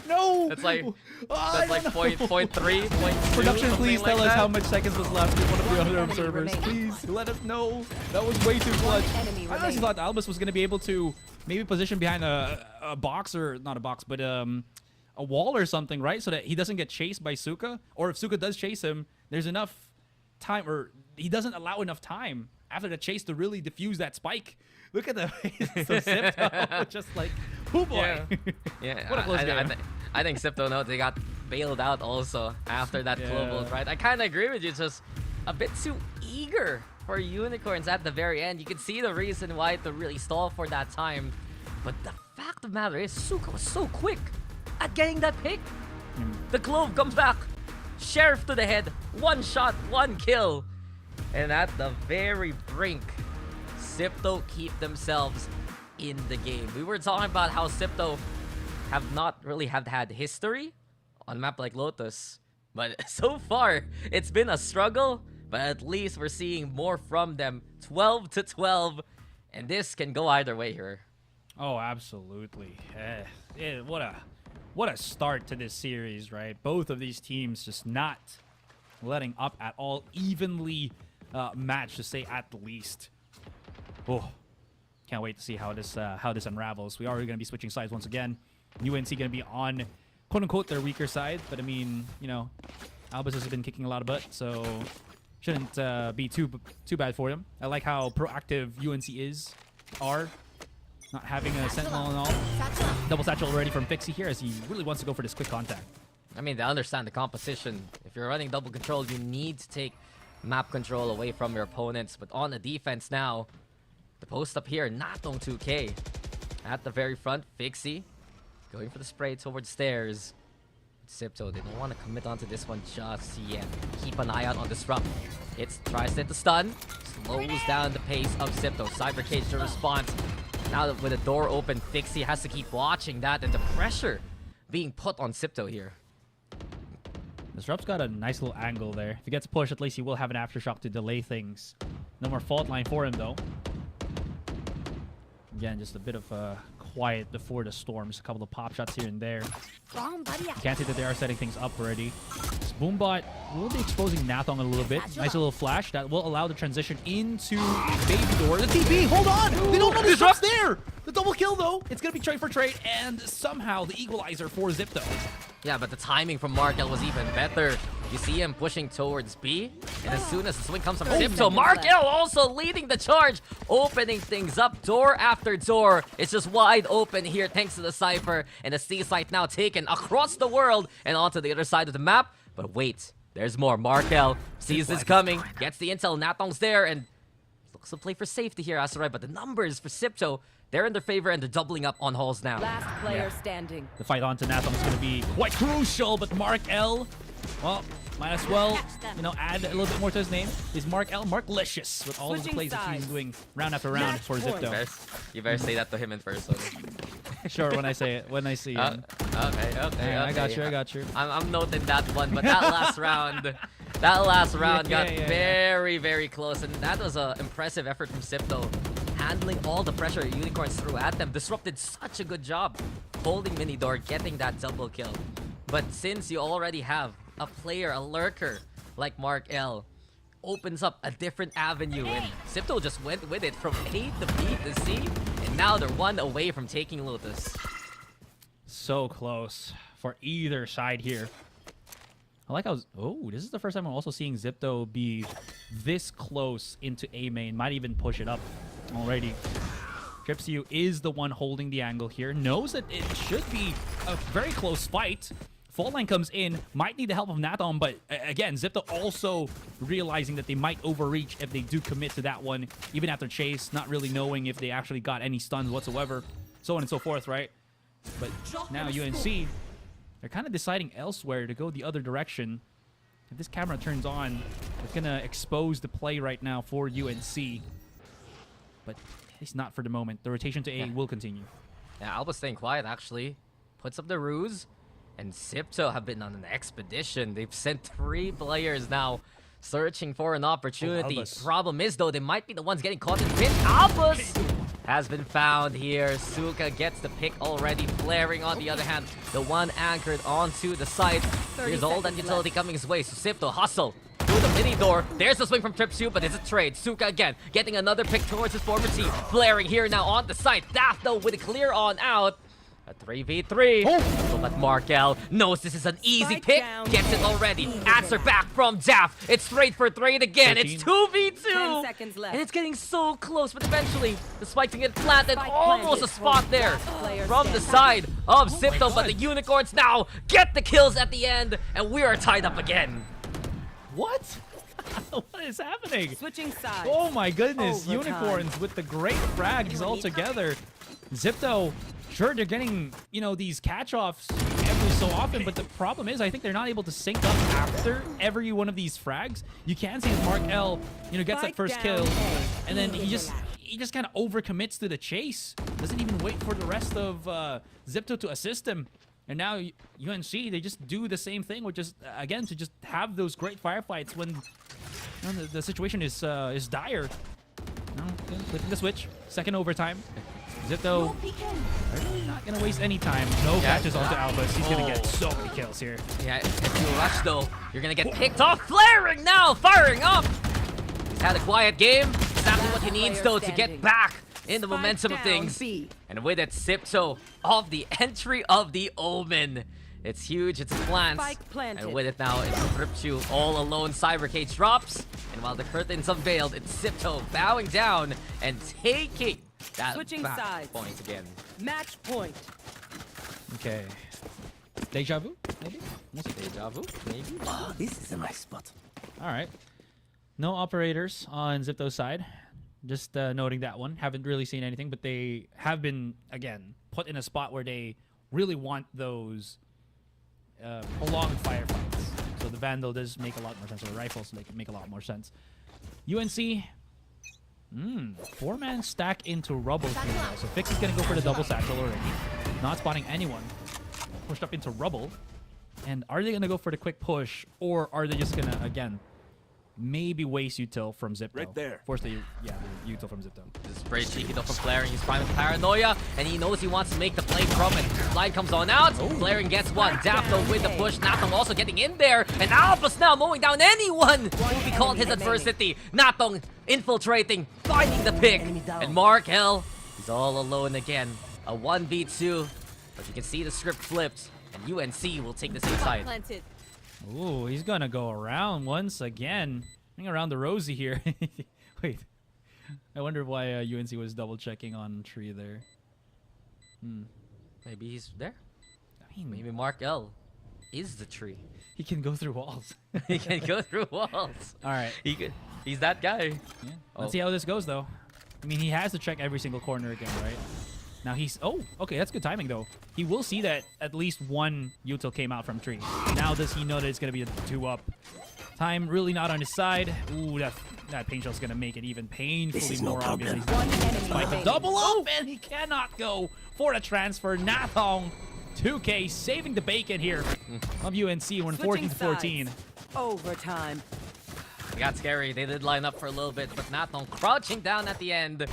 No! That's like point 0.3. Production, please tell like us how much seconds was left with one of the other observers. Please let us know. That was way too clutch. I honestly thought Albus was going to be able to maybe position behind a box, or not a box, but a wall or something, right? So that he doesn't get chased by Suka. Or if Suka does chase him, there's enough time, or he doesn't allow enough time after the chase to really defuse that spike. Look at the face of XIPTO. Just like, oh boy. Yeah. What a close game. I think XIPTO, no, they got bailed out also after that global, right? I kind of agree with you. Just a bit too eager for Unicorns at the very end. You can see the reason why to really stall for that time. But the fact of the matter is, Suka was so quick at getting that pick. The glove comes back. Sheriff to the head. 1 shot, 1 kill. And at the very brink, XIPTO keep themselves in the game. We were talking about how XIPTO have not really had history on a map like Lotus, but so far it's been a struggle, but at least we're seeing more from them. 12-12, and this can go either way here. Oh, absolutely. What a start to this series, right? Both of these teams just not letting up at all. Evenly matched, to say at the least. Oh, can't wait to see how this unravels. We are going to be switching sides once again. UNC going to be on, quote-unquote, their weaker side. But, I mean, Albus has been kicking a lot of butt, so shouldn't be too bad for them. I like how proactive UNC are. Not having a sentinel and all. Double satchel already from Fixie here, as he really wants to go for this quick contact. I mean, they understand the composition. If you're running double control, you need to take map control away from your opponents. But on the defense now, the post up here, Natong 2K. At the very front, Fixie going for the spray towards stairs. XIPTO, they don't want to commit onto this one just yet. Keep an eye out on Disrupt. It tries to hit the stun, slows down the pace of XIPTO. Cyber Cage to response. Now that with the door open, Fixie has to keep watching that and the pressure being put on XIPTO here. Disrupt's got a nice little angle there. If he gets pushed, at least he will have an aftershock to delay things. No more fault line for him, though. Again, just a bit of quiet before the storm. Just a couple of pop shots here and there. You can't see that they are setting things up already. This Boombot will be exposing Natong a little bit. Nice little flash that will allow the transition into Baby Door. The TP, hold on! They don't know Disrupt's there! The double kill, though. It's going to be trade for trade, and somehow the equalizer for XIPTO. Yeah, but the timing from Markel was even better. You see him pushing towards B, and as soon as the swing comes from XIPTO, Markel also leading the charge, opening things up door after door. It's just wide open here thanks to the Cypher, and the C site now taken across the world and onto the other side of the map. But wait, there's more. Markel sees this coming, gets the intel, Natong's there, and looks to play for safety here, Asarai, but the numbers for XIPTO, they're in their favor and they're doubling up on halls now. Last player standing. The fight onto Natong is going to be quite crucial, but Mark L, well, might as well, you know, add a little bit more to his name. Is Mark L Marklicious with all of the plays that he's doing round after round for XIPTO. You better say that to him in person. Sure, when I say it, when I see him. Okay. I got you. I'm noting that one, but that last round, got very, very close, and that was an impressive effort from XIPTO. Handling all the pressure Unicorns threw at them. Disrupted such a good job holding Mini Door, getting that double kill. But since you already have a player, a lurker like Mark L, opens up a different avenue, and XIPTO just went with it from A to B to C, and now they're one away from taking Lotus. So close for either side here. I like how... Oh, this is the first time I'm also seeing XIPTO be this close into A main. Might even push it up already. Tripsu is the one holding the angle here. Knows that it should be a very close fight. Fault line comes in. Might need the help of Natong, but again, XIPTO also realizing that they might overreach if they do commit to that one, even after chase, not really knowing if they actually got any stuns whatsoever, so on and so forth, right? But now UNC, they're kind of deciding elsewhere to go the other direction. If this camera turns on, it's going to expose the play right now for UNC. But at least not for the moment. The rotation to A will continue. Yeah, Alba's staying quiet, actually. Puts up the ruse. And XIPTO have been on an expedition. They've sent 3 players now searching for an opportunity. Problem is, though, they might be the ones getting caught in pit. Albus has been found here. Suka gets the pick already. Flaring on the other hand. The one anchored onto the side. Here's all that utility coming his way. So XIPTO hustle through the mini door. There's the swing from Tripsu, but it's a trade. Suka again getting another pick towards his former team. Flaring here now on the side. Daft, though, with a clear on out. A 3v3. But Markel knows this is an easy pick. Gets it already. Answer back from Daft. It's straight for trade again. 13. It's 2v2. 10 seconds left. And it's getting so close, but eventually the spike can get planted. Almost a spot there from the side of XIPTO, but the Unicorns now get the kills at the end, and we are tied up again. What? What is happening? Switching sides. Oh my goodness. Overtime. Unicorns with the great frags all together. XIPTO, sure, they're getting, you know, these catch-offs every so often, but the problem is I think they're not able to sync up after every one of these frags. You can see Mark L, you know, gets that first kill, and then he just kind of overcommits to the chase. Doesn't even wait for the rest of XIPTO to assist him. And now UNC, they just do the same thing, which is, again, to just have those great firefights when, you know, the situation is dire. No, flipping the switch. Second overtime. XIPTO, they're really not going to waste any time. No catches onto Albus. He's going to get so many kills here. Yeah, if you rush, though, you're going to get picked off. Flaring now, firing up. He's had a quiet game. Exactly what he needs, though, to get back in the momentum of things. And with it, XIPTO off the entry of the Omen. It's huge, it's a plant. And with it now, it's Tripsu all alone. Cyber Cage drops. And while the curtain's unveiled, it's XIPTO bowing down and taking that back point again. Match point. Okay. Deja vu? maybe? We'll see. Deja vu, maybe. This is a nice spot. All right. No operators on XIPTO's side. Just noting that one. Haven't really seen anything, but they have been, again, put in a spot where they really want those prolonged firefights. So the Vandal does make a lot more sense, or the rifles make a lot more sense. UNC, 4-man stack into Rubble here now. So Fix is going to go for the double satchel already. Not spotting anyone. Pushed up into Rubble. And are they going to go for the quick push, or are they just going to, again, maybe waste util from XIPTO? Right there. Force the util from XIPTO. This is very cheeky though from Flaring. He's fine with Paranoia, and he knows he wants to make the play from it. Slide comes on out. Flaring gets one. Dapto with the push. Natong also getting in there. And Alphas now mowing down anyone who would be called his adversity. Natong infiltrating, finding the pick. And Mark L, he's all alone again. A 1v2. But you can see the script flipped. And UNC will take this inside. Planted. Ooh, he's gonna go around once again. Hang around the Rosie here. Wait. I wonder why UNC was double checking on tree there. Maybe he's there. I mean, Maybe Mark L is the tree. he can go through walls. He can go through walls. All right. He's that guy. Yeah. Oh. Let's see how this goes, though. I mean, he has to check every single corner again, right? Now he's... Oh, okay, that's good timing, though. He will see that at least one util came out from tree. Now does he know that it's going to be a 2-up? Time really not on his side. Ooh, that pain shell's going to make it even painfully more obvious. He's One enemy Spike the remaining. double up, and he cannot go for the transfer. Nathong, 2K, saving the bacon here of UNC. We're in 14-14. Overtime. It got scary. They did line up for a little bit, but Natong crouching down at the end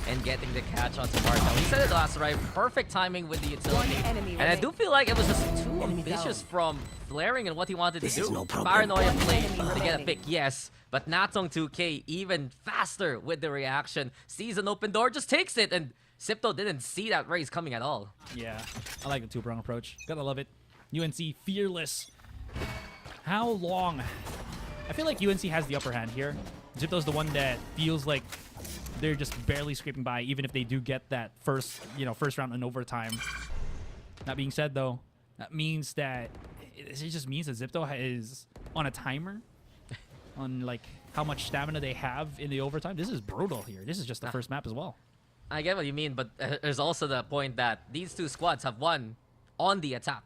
and getting the catch onto Martel. He said it last right. Perfect timing with the utility. One enemy And I do remaining. feel like it was just too Enemy ambitious down. from Flaring and what he wanted This to is do. no problem. Paranoia One played enemy to get a remaining. pick, yes. But Natong 2K even faster with the reaction. Sees an open door, just takes it. And XIPTO didn't see that raise coming at all. Yeah, I like the two-prong approach. Gotta love it. UNC fearless. How long? I feel like UNC has the upper hand here. XIPTO's the one that feels like they're just barely scraping by, even if they do get that first round in overtime. That being said, though, that means that it just means that XIPTO is on a timer on like how much stamina they have in the overtime. This is brutal here. This is just the first map as well. I get what you mean, but there's also the point that these two squads have won on the attack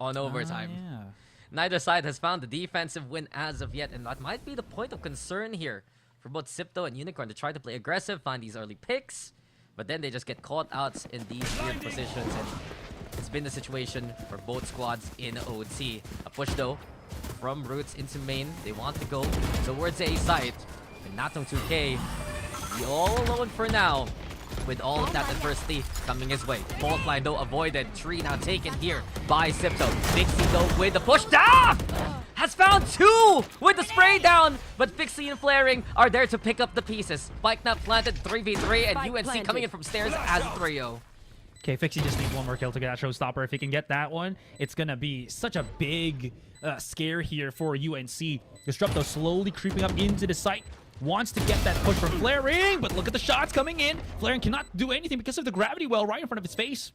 on overtime. Yeah. Neither side has found the defensive win as of yet, and that might be the point of concern here for both XIPTO and Unicorn to try to play aggressive, find these early picks, but then they just get caught out in these weird positions, and it's been the situation for both squads in OT. A push though from Roots into main. They want to go towards A site, and Natong 2K be all alone for now. With all of that adversity coming his way. Fault line though avoided. Tree now taken here by XIPTO. Fixie though with the push down! Has found two with the spray down! But Fixie and Flaring are there to pick up the pieces. Spike now planted 3v3 and Spike UNC planted. coming in from stairs as a trio. Okay, Fixie just needs one more kill to get that showstopper. If he can get that one, it's going to be such a big scare here for UNC. Disrupto slowly creeping up into the site. Wants to get that push from Flaring, but look at the shots coming in. Flaring cannot do anything because of the gravity well right in front of his face.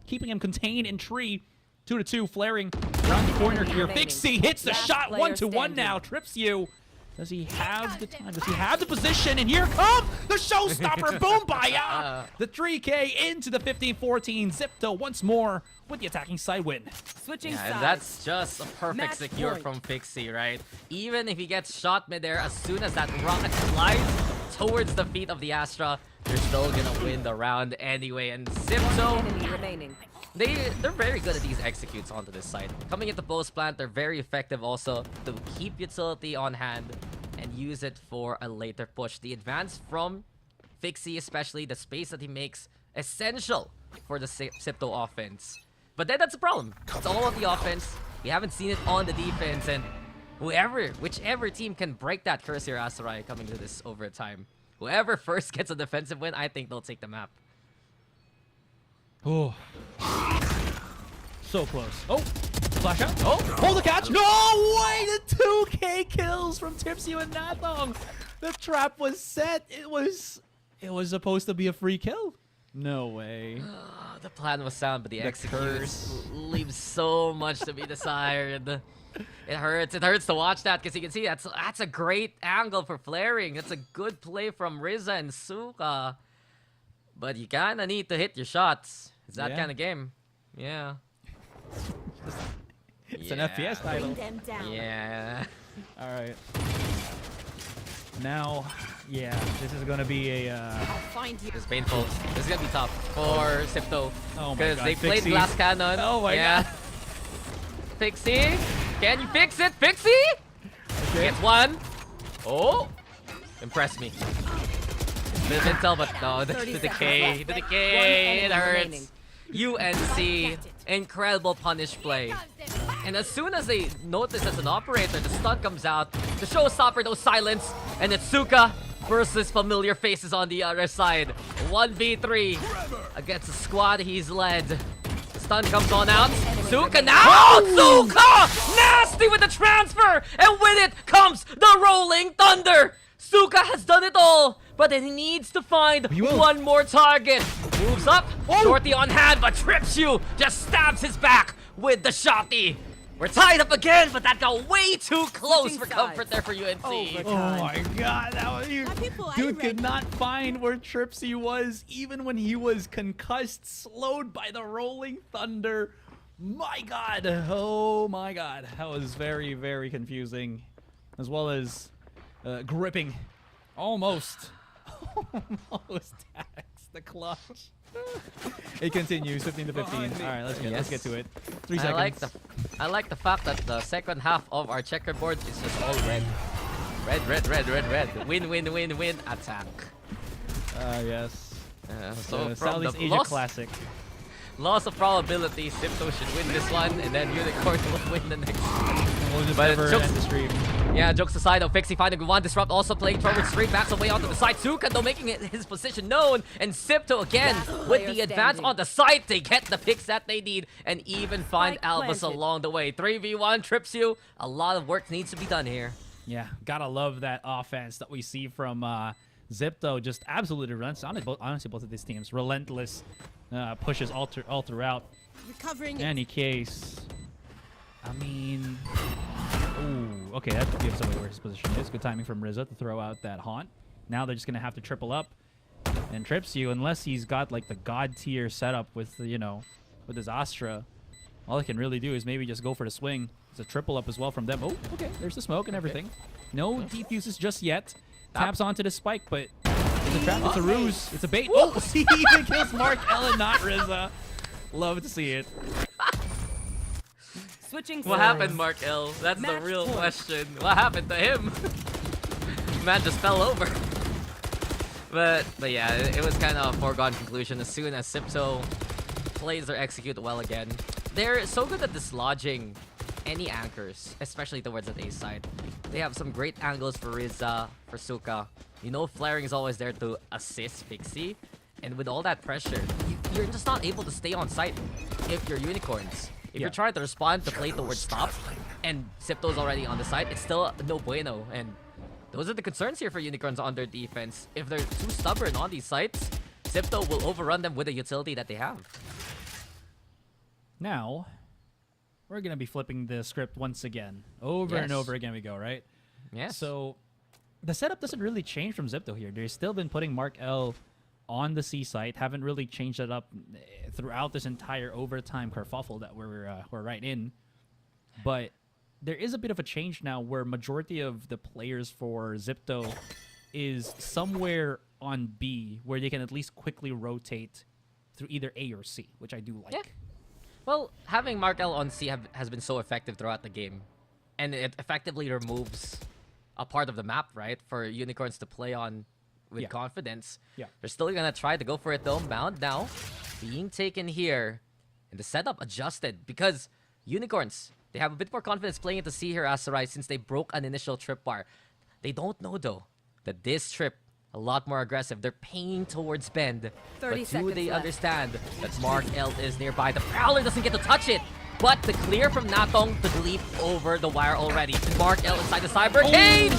Keeping him contained in tree. 2-2, Flaring around the corner here. Remaining. Fixie hits the Last shot. player 1-1 standing. now. Trips you. Does he have the time? Does he have the position? And here comes the showstopper. Boom, baya! The 3K into the 15-14. XIPTO once more with the attacking side win. Switching Yeah, sides. and that's just a perfect Match secure point. from Fixie, right? Even if he gets shot midair, as soon as that rocket slides towards the feet of the Astra, they're still gonna win the round anyway. And XIPTO, Enemy remaining. they're very good at these executes onto this side. Coming into post plant, they're very effective also to keep utility on hand and use it for a later push. The advance from Fixie, especially the space that he makes, essential for the XIPTO offense. But then that's the problem. It's all of the offense. We haven't seen it on the defense, and whichever team can break that curse here, Asarai, coming to this overtime. Whoever first gets a defensive win, I think they'll take the map. Oh. So close. Oh. Flash out. Oh. Hold the catch. No way. The 2K kills from Tipsy and Nathong. The trap was set. It was supposed to be a free kill. No way. The plan was sound, but the execution curse. leaves so much to be desired. It hurts. It hurts to watch that because you can see that's a great angle for flaring. That's a good play from Riza and Suka. But you kind of need to hit your shots. It's that kind of game. Yeah. It's an FPS title. Bring them down. Yeah. All right. Now, yeah, this is gonna be a. I'll find you. It's painful. This is gonna be tough for XIPTO. Oh my Because God, they played Pixie. Glass Cannon. Oh my God. Pixie, can you fix it? Pixie? Okay. Gets one. Oh, impress me. Bit of intel, but no, the 30 decay. seconds The left. decay. It One enemy hurts. UNC, incredible punish play. And as soon as they notice as an operator, the stun comes out. The showstopper, no silence. And it's Suka versus familiar faces on the other side. 1v3 against the squad he's led. The stun comes on out. Suka now! Suka! Nasty with the transfer! And with it comes the rolling thunder! Suka has done it all, but he needs to find one more target. Moves up, Shorty on hand, but trips you. Just stabs his back with the shotty. We're tied up again, but that got way too close for comfort there for UNC. Oh my God, that was you. people Dude ain't could not find where Tripsy was, even when he was concussed, slowed by the rolling thunder. My God, oh my God, that was very, very confusing, as well as gripping. Almost tax the clutch. It continues 15 to 15. All right, let's get to it. 3 seconds. I like the fact that the second half of our checkerboard is just all red. Red. Win, attack. Yes. So from Southeast the Asia classic. loss of probability, XIPTO should win this one, and then Unicorn will win the next one. We'll just But never jokes- end the stream. Yeah, jokes aside, though, Pixie finding one. Disrupt also playing forward straight, backs away onto the side. Suka, though, making his position known. And XIPTO again, with the advance on the side, they get the picks that they need and even find Spike Albus planted. along the way. 3v1 trips you. A lot of work needs to be done here. Yeah, gotta love that offense that we see from XIPTO. Just absolutely relentless. Honestly, both of these teams, relentless pushes all throughout. Recovering. In any case, I mean, ooh, okay, that gives away where his position is. Good timing from Rizza to throw out that haunt. Now they're just gonna have to triple up and trips you, unless he's got like the god tier setup with with his Astra. All he can really do is maybe just go for the swing. It's a triple up as well from them. Oh, okay, there's the smoke and everything. No defuses just yet. Taps onto the spike, but it's a trap. It's a ruse. It's a bait. Oh, he even kills Mark L and not Rizza. Love to see it. Switching What sides. happened, Mark L? That's the Match real point. question. What happened to him? Man just fell over. But yeah, it was kind of a foregone conclusion as soon as XIPTO plays or execute well again. They're so good at dislodging any anchors, especially towards the A side. They have some great angles for Rizza, for Suka. You know, flaring is always there to assist Pixie. And with all that pressure, you're just not able to stay on site if you're unicorns. If you're trying to respond to play towards stop, and XIPTO's already on the side, it's still no bueno. And those are the concerns here for unicorns on their defense. If they're too stubborn on these sites, XIPTO will overrun them with the utility that they have. Now, we're gonna be flipping the script once again. Over and Yes. over again we go, right? Yes. So, the setup doesn't really change from XIPTO here. They've still been putting Mark L on the C site. Haven't really changed it up throughout this entire overtime kerfuffle that we're right in. But there is a bit of a change now where majority of the players for XIPTO is somewhere on B, where they can at least quickly rotate through either A or C, which I do like. Yeah. Well, having Mark L on C has been so effective throughout the game. And it effectively removes a part of the map, right? For unicorns to play on with confidence. Yeah. They're still gonna try to go for it though. Bound now. Being taken here. And the setup adjusted because unicorns, they have a bit more confidence playing into C here, Asarai, since they broke an initial trip bar. They don't know though that this trip a lot more aggressive. They're paying towards bend. 30 But do seconds they left. understand that Mark L is nearby? The Prowler doesn't get to touch it. But the clear from Natong to leap over the wire already. Mark L inside the cyber cage!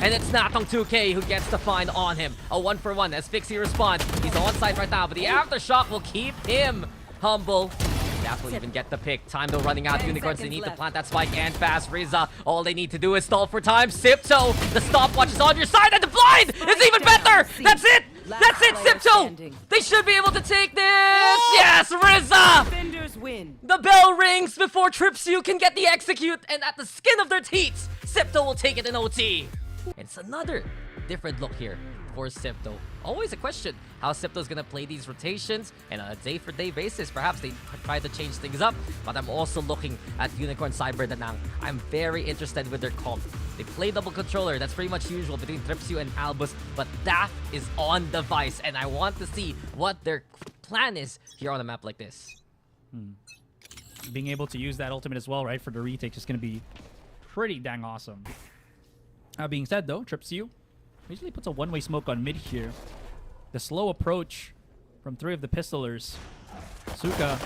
And it's Natong 2K who gets the find on him. A 1-for-1 as Fixie responds. He's on site right now, but the aftershock will keep him humble. That will even get the pick. Time though running out. 10 Unicorns, they seconds need to left. plant that spike and fast. Rizza, all they need to do is stall for time. XIPTO, the stopwatch is on your side, and the blind is even down, better. C. That's it. Last That's it, player XIPTO. standing. They should be able to take this. Yes, Rizza. Defenders win. The bell rings before XIPTO can get the execute, and at the skin of their teeth, XIPTO will take it in OT. It's another different look here for XIPTO. Always a question how XIPTO's gonna play these rotations, and on a day-for-day basis, perhaps they try to change things up. But I'm also looking at Unicorn Cyber Danang. I'm very interested with their comp. They play double controller. That's pretty much usual between XIPTO and Albus, but Daft is on device, and I want to see what their plan is here on a map like this. Being able to use that ultimate as well, right, for the retake is going to be pretty dang awesome. That being said, though, XIPTO usually puts a one-way smoke on mid here. The slow approach from 3 of the pistolers. Suka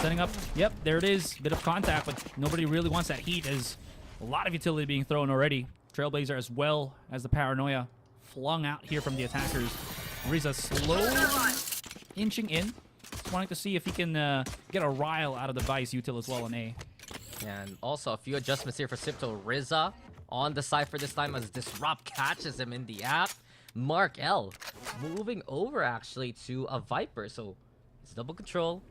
setting up. Yep, there it is. Bit of contact, but nobody really wants that heat. As a lot of utility being thrown already. Trailblazer as well as the Paranoia flung out here from the attackers. Rizza slowly inching in. Just wanting to see if he can get a rile out of the Vice util as well on A. And also a few adjustments here for XIPTO. Rizza on the Cypher this time as Disrupt catches him in the app. Mark L moving over actually to a Viper. So it's double control.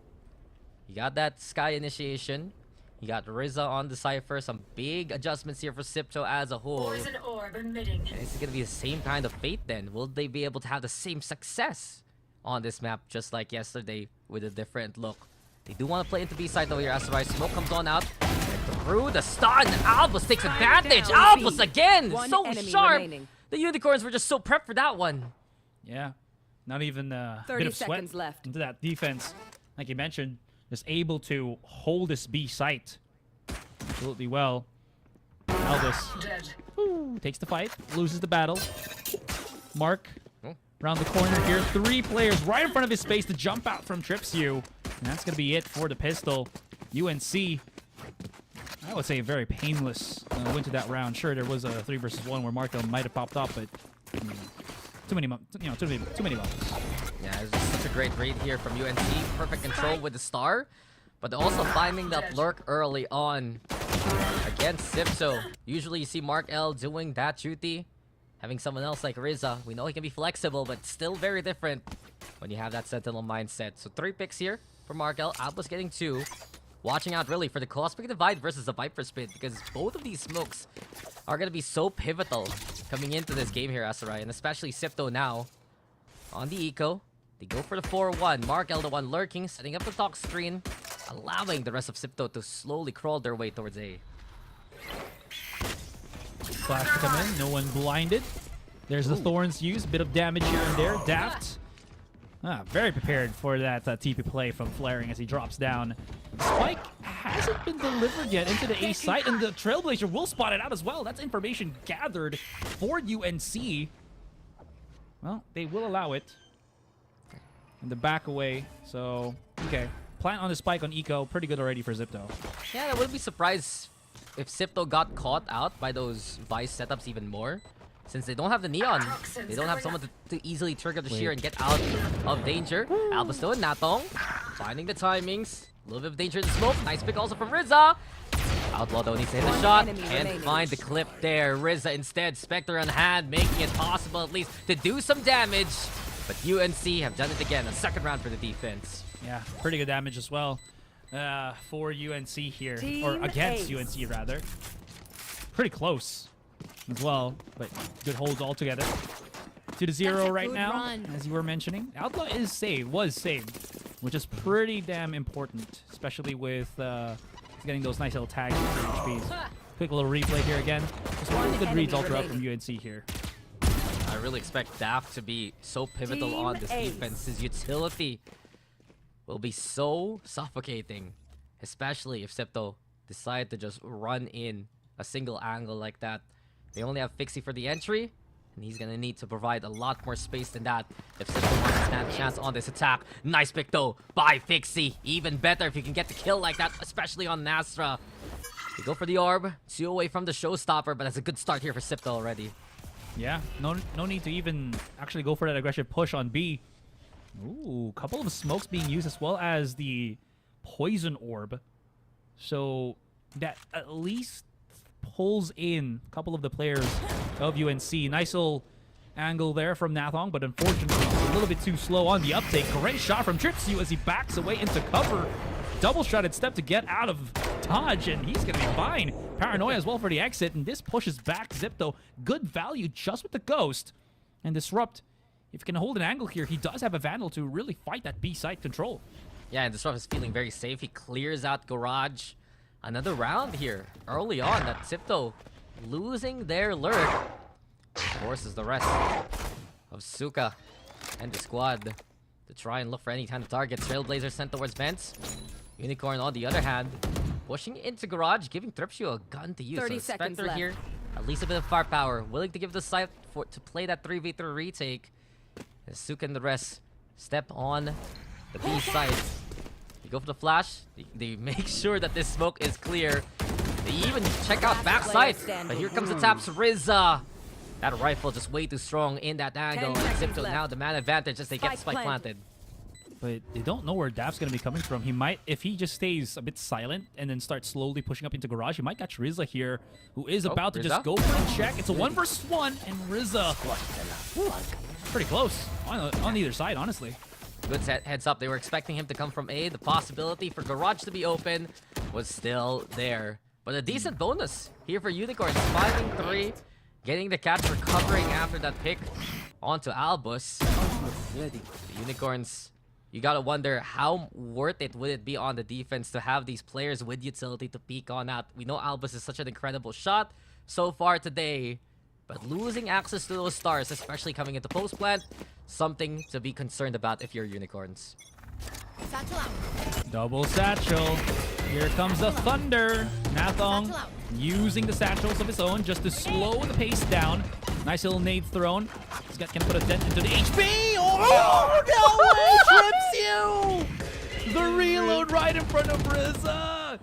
You got that Sky initiation. You got Rizza on the Cypher. Some big adjustments here for XIPTO as a whole. Poison orb emitting. And it's going to be the same kind of fate then. Will they be able to have the same success on this map just like yesterday with a different look? They do want to play into B-side though here as the smoke comes on out. And through the stun, Albus takes advantage. down, Albus B. again! One So enemy sharp! remaining. The Unicorns were just so prepped for that one. Yeah. Not even a 30 bit of sweat seconds left. into that defense. Like you mentioned, just able to hold this B site absolutely well. Albus Dead. takes the fight, loses the battle. Mark Oh. around the corner here. 3 players right in front of his space to jump out from XIPTO. And that's going to be it for the pistol. UNC, I would say a very painless win to that round. Sure, there was a 3 versus 1 where Marco might have popped up, but too many bubbles. Yeah, it's just such a great read here from UNC. Perfect control with the star. But also finding that lurk early on against XIPTO. Usually you see Mark L doing that duty. Having someone else like Rizza, we know he can be flexible, but still very different when you have that Sentinel mindset. So 3 picks here for Mark L. Albus getting 2. Watching out really for the Cosmic Divide versus the Viper Spit, because both of these smokes are going to be so pivotal coming into this game here, Asarai, and especially XIPTO now on the eco. They go for the 4-1. Mark L, the one lurking, setting up the talk screen, allowing the rest of XIPTO to slowly crawl their way towards A. Flash to come in, no one blinded. There's the Thorns used, bit of damage here and there. Daft, very prepared for that TP play from Flaring as he drops down. Spike hasn't been delivered yet into the A site, and the Trailblazer will spot it out as well. That's information gathered for UNC. Well, they will allow it. And the back away, so, okay. Plant on the spike on Eco, pretty good already for XIPTO. Yeah, I wouldn't be surprised if XIPTO got caught out by those Vice setups even more. Since they don't have the Neon, they don't have someone to easily trigger the Shear and get out of danger. Albasto and Natong finding the timings. A little bit of danger in the smoke. Nice pick also from Rizza. Outlaw though needs to hit the shot. enemy Can't remaining. find the clip there. Rizza instead, Spectre on hand, making it possible at least to do some damage. But UNC have done it again. A second round for the defense. Yeah, pretty good damage as well for UNC here. Team Or against Ace. UNC, rather. Pretty close as well, but good holds altogether. 2-0 right good now, run. as you were mentioning. Outlaw is saved, was saved, which is pretty damn important, especially with getting those nice little tags with HPs. Quick little replay here again. Just one good enemy reads all throughout from remaining. UNC here. I really expect Daft to be so pivotal Team on this Ace. defense. His utility will be so suffocating, especially if XIPTO decide to just run in a single angle like that. They only have Fixie for the entry, and he's gonna need to provide a lot more space than that if XIPTO wants to stand a chance on this attack. Nice pick though by Fixie. Even better if you can get the kill like that, especially on Nastra. They go for the orb, 2 away from the showstopper, but that's a good start here for XIPTO already. Yeah, no need to even actually go for that aggressive push on B. Ooh, couple of smokes being used as well as the poison orb. So that at least pulls in a couple of the players of UNC. Nice little angle there from Nathong, but unfortunately it's a little bit too slow on the uptake. Great shot from Tripsu as he backs away into cover. Double-shotted step to get out of dodge, and he's going to be fine. Paranoia as well for the exit, and this pushes back XIPTO. Good value just with the Ghost. And Disrupt, if he can hold an angle here, he does have a Vandal to really fight that B-side control. Yeah, and Disrupt is feeling very safe. He clears out Garage. Another round here early on that XIPTO losing their lurk forces the rest of Suka and the squad to try and look for any kind of target. Trailblazer sent towards vents. Unicorn, on the other hand, pushing into Garage, giving Tripshu a gun to use. 30 so seconds Spectre left. here, at least a bit of firepower, willing to give the site to play that 3v3 retake. As Suka and the rest step on the B side. They go for the flash. They make sure that this smoke is clear. They even check out backside. But here comes the taps. Rizza. That rifle just way too strong in that angle. 10 And seconds XIPTO left. now the man advantage as they get Spike spike planted. But they don't know where Daph's going to be coming from. He might, if he just stays a bit silent and then starts slowly pushing up into Garage, he might catch Rizza here, who is about to just Rizza? go for a check. It's a 1 versus 1, and Rizza, whew, pretty close on either side, honestly. Good heads up. They were expecting him to come from A. The possibility for Garage to be open was still there. But a decent bonus here for Unicorns. 5-3. Getting the catch, recovering after that pick onto Albus. The Unicorns, you gotta wonder how worth it would it be on the defense to have these players with utility to peek on out. We know Albus is such an incredible shot so far today, but losing access to those stars, especially coming into post plant, something to be concerned about if you're Unicorns. Double satchel. Here comes the thunder. Nathong using the satchels of his own just to slow the pace down. Nice little nade thrown. He's gonna put a dent into the HP. Oh, no way! Trips you! The reload right in front of Rizza.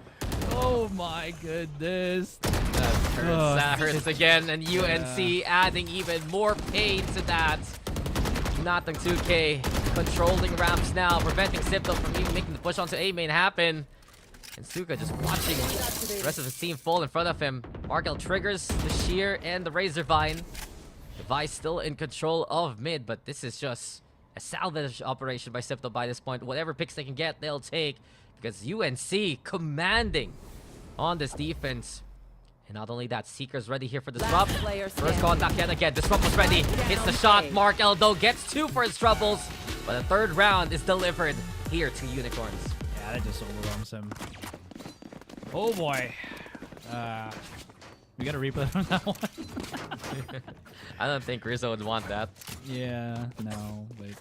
Oh my goodness. That hurts again, and UNC adding even more pain to that. Nothing 2K controlling ramps now, preventing XIPTO from even making the push onto A main happen. And Suka just watching the rest of his team fall in front of him. Markel triggers the Shear and the Razor Vine. Device still in control of mid, but this is just a salvage operation by XIPTO by this point. Whatever picks they can get, they'll take. Because UNC commanding on this defense. And not only that, Seeker's ready here for Disrupt. First contact yet again. Disrupt was ready. Hits the shot. Mark Eldo gets 2 for his troubles. But the third round is delivered here to Unicorns. Yeah, that just overwhelms him. Oh boy. We got a replay on that one. I don't think Rizzo would want that. Yeah, no, but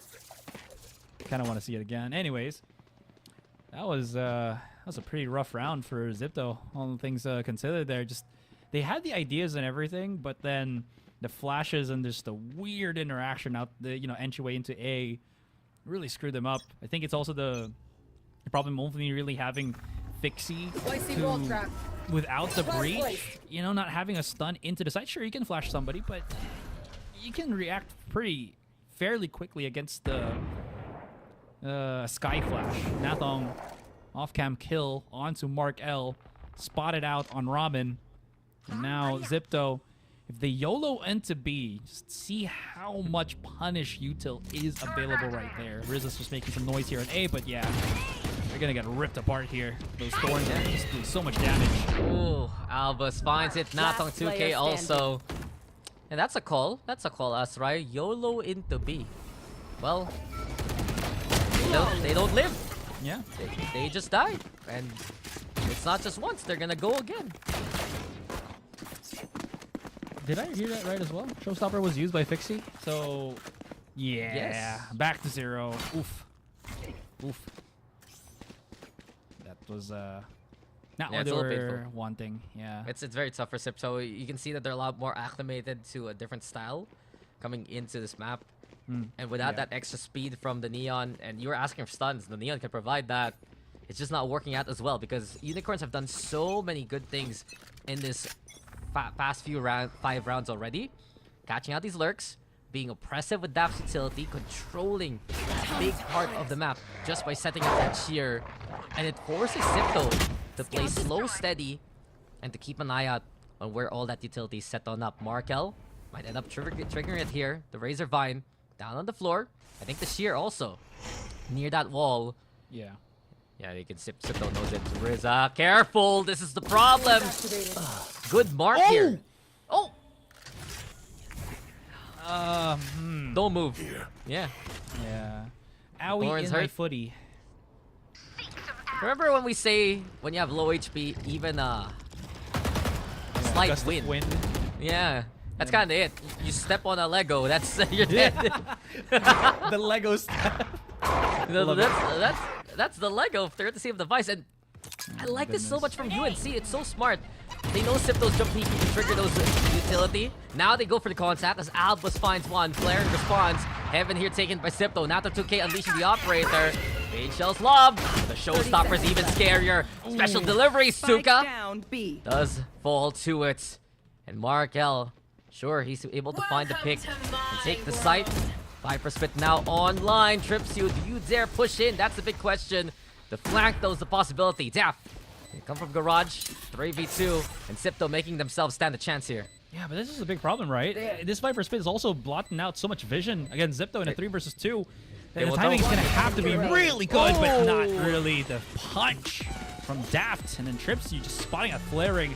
kind of want to see it again. Anyways, that was a pretty rough round for XIPTO. All things considered, there just they had the ideas and everything, but then the flashes and just the weird interaction out the entryway into A really screwed them up. I think it's also the problem only really having Fixie without the breach, not having a stun into the side. Sure, you can flash somebody, but you can react fairly quickly against the Sky Flash. Nathong off-cam kill onto Mark L. Spotted out on Robin. And now XIPTO, if they YOLO into B, just see how much punish util is available right there. Rizza's just making some noise here at A, but yeah, they're gonna get ripped apart here. Those thorns just do so much damage. Ooh, Albus finds it. Nathong 2K also. And that's a call. That's a call, us, right? YOLO into B. Well, they don't live. Yeah. They just die. And it's not just once. They're gonna go again. Did I hear that right as well? Showstopper was used by Fixie, so yeah, Yes. back to 0. Oof, oof. That was not what it's they a little were painful. wanting. Yeah, It's very tough for XIPTO. You can see that they're a lot more acclimated to a different style coming into this map. And without yeah. that extra speed from the Neon, and you were asking for stuns, the Neon can provide that. It's just not working out as well because Unicorns have done so many good things in this past few 5 rounds already. Catching out these lurks, being oppressive with Daft's utility, controlling a big part of the map just by setting up that shear. And it forces XIPTO to play slow, steady, and to keep an eye out on where all that utility is set on up. Markel might end up triggering it here. The Razor Vine down on the floor. I think the shear also near that wall. Yeah. Yeah, you can XIPTO knows it. Riza, careful! This is the problem! Good mark here. Oh! Don't move. Yeah. Yeah. Owie Lauren's in my hurt. footy. Remember when we say when you have low HP, even slight Gust of wind. wind. Yeah. That's kind of it. You step on a Lego, that's you're dead. The Lego step. That's the Lego courtesy of the Vice, and I like this so much from UNC. It's so smart. They know XIPTO's jump peek can trigger those utility. Now they go for the contact as Albus finds one. Flaring responds. Heaven here taken by XIPTO. Nato 2K unleashing the operator. Pain Shell's lob. The showstopper's even scarier. Special delivery, Spike Suka down B. does fall to it. And Markel, sure, he's able to find the pick and take the site. Viper Spit now online. Trips you. Do you dare push in? That's the big question. The flank, though, is the possibility. Daft, they come from Garage. 3v2. And XIPTO making themselves stand a chance here. Yeah, but this is a big problem, right? This Viper Spit is also blotting out so much vision against XIPTO in a 3 versus 2. The well, timing is going to have to be really good, but not Oh. really. The punch from Daft, and then Trips, you just spotting a flaring.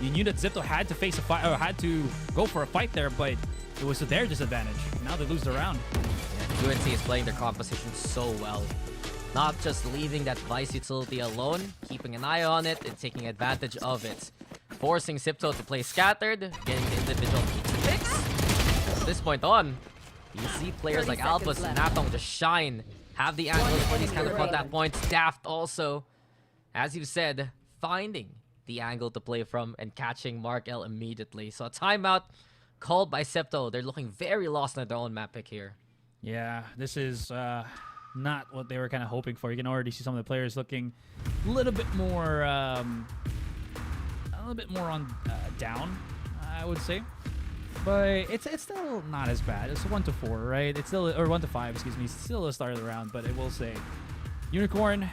You knew that XIPTO had to face a fight, or had to go for a fight there, but it was to their disadvantage. Now they lose the round. Yeah, UNC is playing their composition so well. Not just leaving that Vice utility alone, keeping an eye on it and taking advantage of it. Forcing XIPTO to play scattered, getting the individual picks. From this point on, you see players 30 like Albus and seconds Natong just shine, have the angles for these kind of contact points. Daft also, as you said, finding the angle to play from and catching Mark L immediately. So a timeout called by XIPTO. They're looking very lost in their own map pick here. Yeah, this is not what they were kind of hoping for. You can already see some of the players looking a little bit more on down, I would say. But it's still not as bad. It's 1 to 4, right? It's still, or 1 to 5, excuse me. It's still the start of the round, but I will say, Unicorn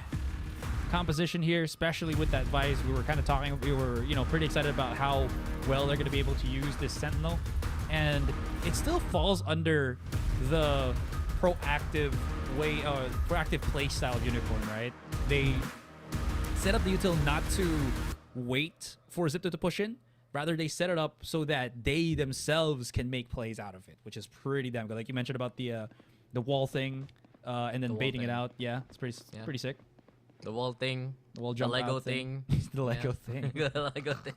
composition here, especially with that Vice. We were kind of talking. We were, pretty excited about how well they're going to be able to use this Sentinel, and it still falls under the proactive way, proactive play style of Unicorn, right? They set up the util not to wait for XIPTO to push in. Rather, they set it up so that they themselves can make plays out of it, which is pretty damn good. Like you mentioned about the wall thing, and then wall baiting thing. it out. Yeah, it's pretty sick. The wall thing, The wall the jump Lego out thing. the Lego Yeah. thing. The Lego thing.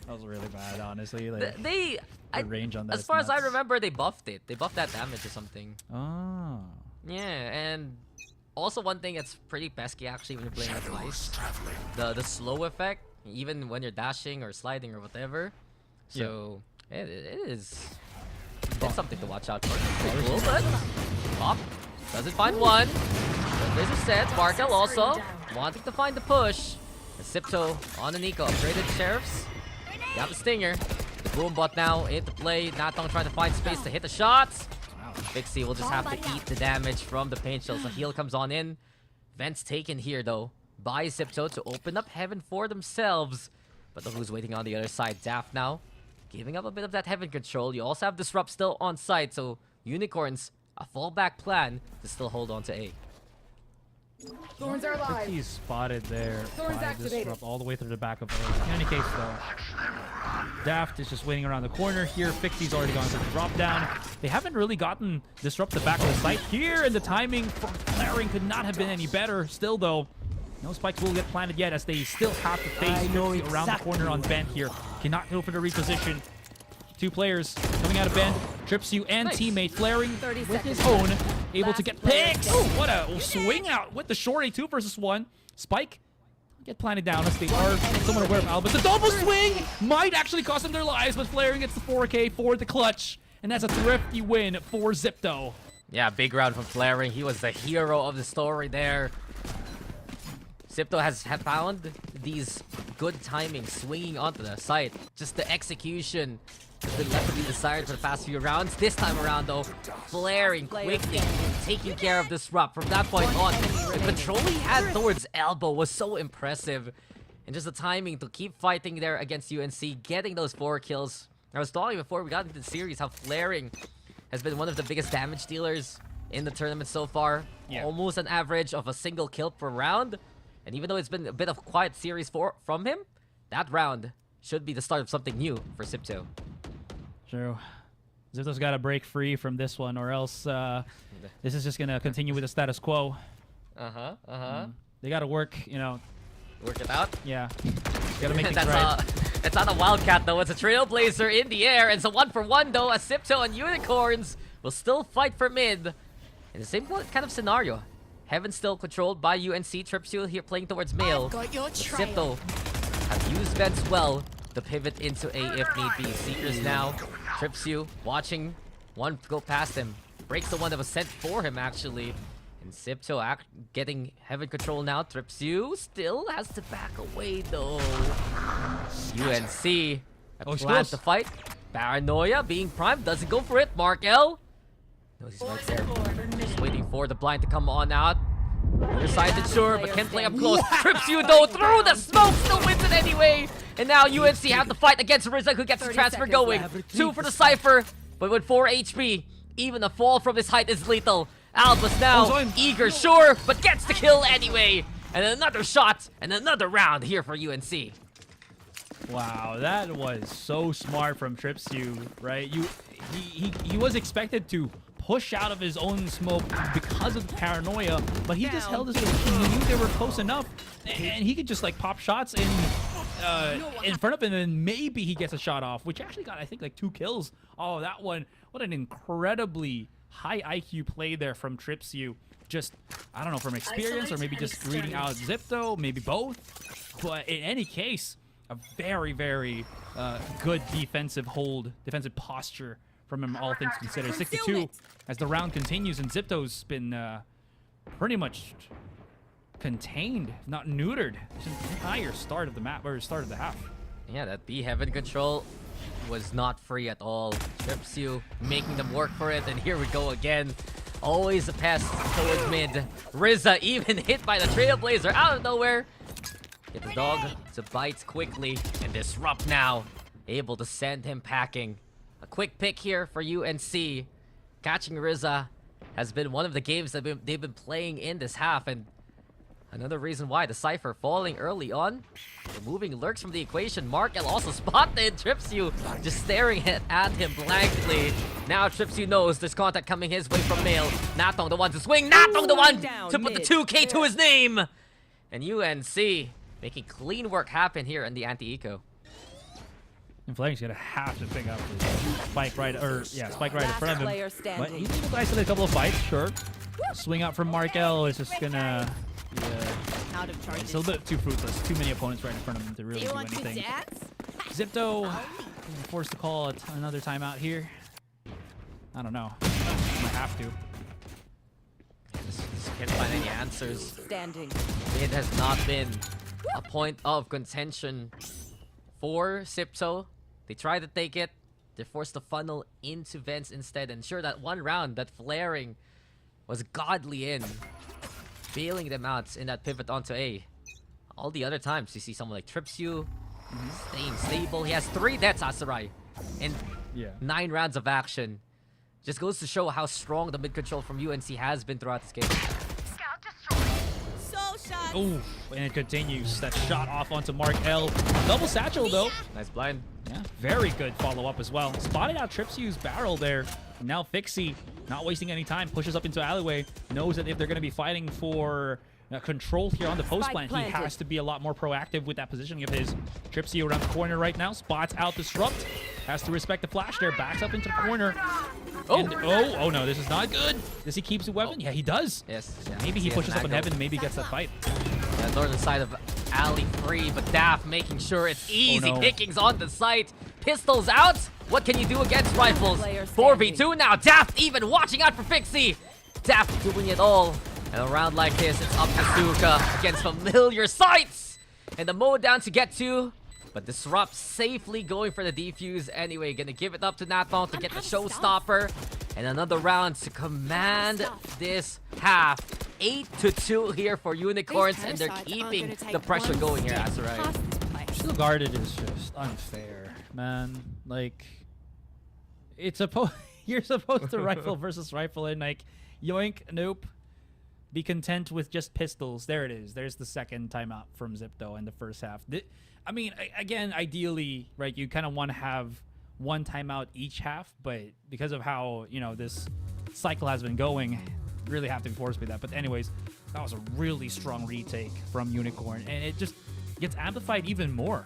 That was really bad, honestly. Like, The range on that as is far as I nuts. remember, they buffed it. They buffed that damage or something. Oh. Yeah, and also one thing that's pretty pesky actually when you're playing with Vice, the slow effect, even when you're dashing or sliding or whatever. So it is. It's something to watch out for. Pretty cool, but Pop doesn't find one. There's a set. Markel also wanting to find the push. And XIPTO on the Nico. Upgraded Sheriffs. Got the Stinger. The Boom Bot now into play. Natong trying to find space to hit the shots. Vixie will just have to eat the damage from the Pain Shield. So heal comes on in. Vents taken here though by XIPTO to open up Heaven for themselves. But look who's waiting on the other side. Daft now giving up a bit of that Heaven control. You also have Disrupt still on site. So Unicorns, a fallback plan to still hold on to A. Thorns are alive. He's spotted there Thorns by activated. Disrupt all the way through the back of A. In any case, though, Daft is just waiting around the corner here. Fixie's already gone to the drop down. They haven't really gotten Disrupt the back of the site here, and the timing from Flaring could not have been any better. Still, though, no spikes will get planted yet as they still have to face Fixie around the corner on Bend here. Cannot go for the reposition. Two players coming out of Bend. Trips you and Nice. teammate Flaring 30 with his seconds. own. Able to Last get player picks. standing. What a swing out with the shorty. 2 versus 1. Spike get planted down as they are somewhat aware of Albus. The double swing might actually cost them their lives, but Flaring gets the 4K for the clutch. And that's a thrifty win for XIPTO. Yeah, big round from Flaring. He was the hero of the story there. XIPTO has found these good timings swinging onto the site. Just the execution has been left to be desired for the past few rounds. This time around, though, flaring quickly, taking care of this Rup. From that point on, the control he had towards Elbow was so impressive. And just the timing to keep fighting there against UNC, getting those 4 kills. I was talking before we got into the series how flaring has been one of the biggest damage dealers in the tournament so far. Yeah. Almost an average of a single kill per round. And even though it's been a bit of a quiet series from him, that round should be the start of something new for XIPTO. True. XIPTO's got to break free from this one, or else this is just going to continue with the status quo. They got to work, Work it out. Yeah. Got to make things right. It's not a Wildcat, though. It's a Trailblazer in the air. It's a 1-for-1, though, as XIPTO and Unicorns will still fight for mid. In the same kind of scenario. Heaven still controlled by UNC. XIPTO here playing towards male. XIPTO have used vents well to pivot into A if need be. Seekers now. XIPTO watching one go past him. Breaks the one that was sent for him, actually. And XIPTO getting Heaven control now. XIPTO still has to back away, though. UNC plans to fight. Paranoia being primed. Doesn't go for it. Mark L. Knows he's right there. Just waiting for the blind to come on out. Other side is sure, but can play up close. XIPTO though through the smoke, still wins it anyway. And now UNC have to fight against Rizza, who gets the transfer going. 2 for the Cypher, but with 4 HP, even a fall from his height is lethal. Albus now eager, sure, but gets the kill anyway. And another shot and another round here for UNC. Wow, that was so smart from XIPTO, right? He was expected to push out of his own smoke because of the paranoia, but he just held his position. He knew they were close enough, and he could just like pop shots in front of him, and maybe he gets a shot off, which actually got, I think, like 2 kills. Oh, that one, what an incredibly high IQ play there from XIPTO. Just, I don't know, from experience or maybe just reading out XIPTO, maybe both. But in any case, a very, very good defensive posture from him, all things considered. 62 as the round continues, and XIPTO's been pretty much contained, not neutered, since the entire start of the map, or start of the half. Yeah, that B Heaven control was not free at all. XIPTO making them work for it, and here we go again. Always a pass towards mid. Rizza even hit by the Trailblazer out of nowhere. Get the dog to bite quickly, and Disrupt now able to send him packing. A quick pick here for UNC. Catching Rizza has been one of the games that they've been playing in this half, and another reason why the Cypher falling early on. Removing lurks from the equation. Mark L also spotted XIPTO just staring at him blankly. Now XIPTO knows there's contact coming his way from Male. Natong the one to swing. Natong the one to put the 2K to his name. And UNC making clean work happen here in the anti-eco. And Flaring's gonna have to pick up his spike right in front of him. But he's able to isolate a couple of fights, sure. Swing out from Mark L is just gonna it's a little bit too fruitless. Too many opponents right in front of him to really do anything. XIPTO forced to call another timeout here. I don't know. I might have to. Just can't find any answers. Standing. It has not been a point of contention for XIPTO. They try to take it. They're forced to funnel into vents instead. And sure, that one round, that flaring was godly in. Bailing them out in that pivot onto A. All the other times, you see someone like XIPTO staying stable. He has 3 deaths, Asarai, in 9 rounds of action. Just goes to show how strong the mid control from UNC has been throughout this game. Ooh, and it continues. That shot off onto Mark L. Double satchel, though. Nice blind. Yeah, very good follow-up as well. Spotted out XIPTO's barrel there. Now Fixie, not wasting any time, pushes up into alleyway. Knows that if they're going to be fighting for control here on the post plant, he has to be a lot more proactive with that positioning of his. XIPTO around the corner right now. Spots out Disrupt. Has to respect the flash there. Backs up into the corner. Oh no, this is not good. Does he keep the weapon? Yeah, he does. Yes. Yeah, maybe he pushes up in heaven. Maybe gets that fight. The northern side of alley free, but Daft making sure it's easy pickings on the site. Pistols out. What can you do against rifles? 4v2 now. Daft even watching out for Fixie. Daft doing it all. And a round like this, it's up to Suka against familiar sights. And the mode down to get to But Disrupt safely going for the defuse anyway. Gonna give it up to Natong to get the showstopper. And another round to command this half. 8-2 here for Unicorns, and they're keeping the pressure going here, Azurai. Still guarded is just unfair, man. Like, it's you're supposed to rifle versus rifle, and like, yoink, nope. Be content with just pistols. There it is. There's the second timeout from XIPTO in the first half. I mean, again, ideally, right, you kind of want to have one timeout each half, but because of how, you know, this cycle has been going, really have to be forced by that. But anyways, that was a really strong retake from Unicorn, and it just gets amplified even more,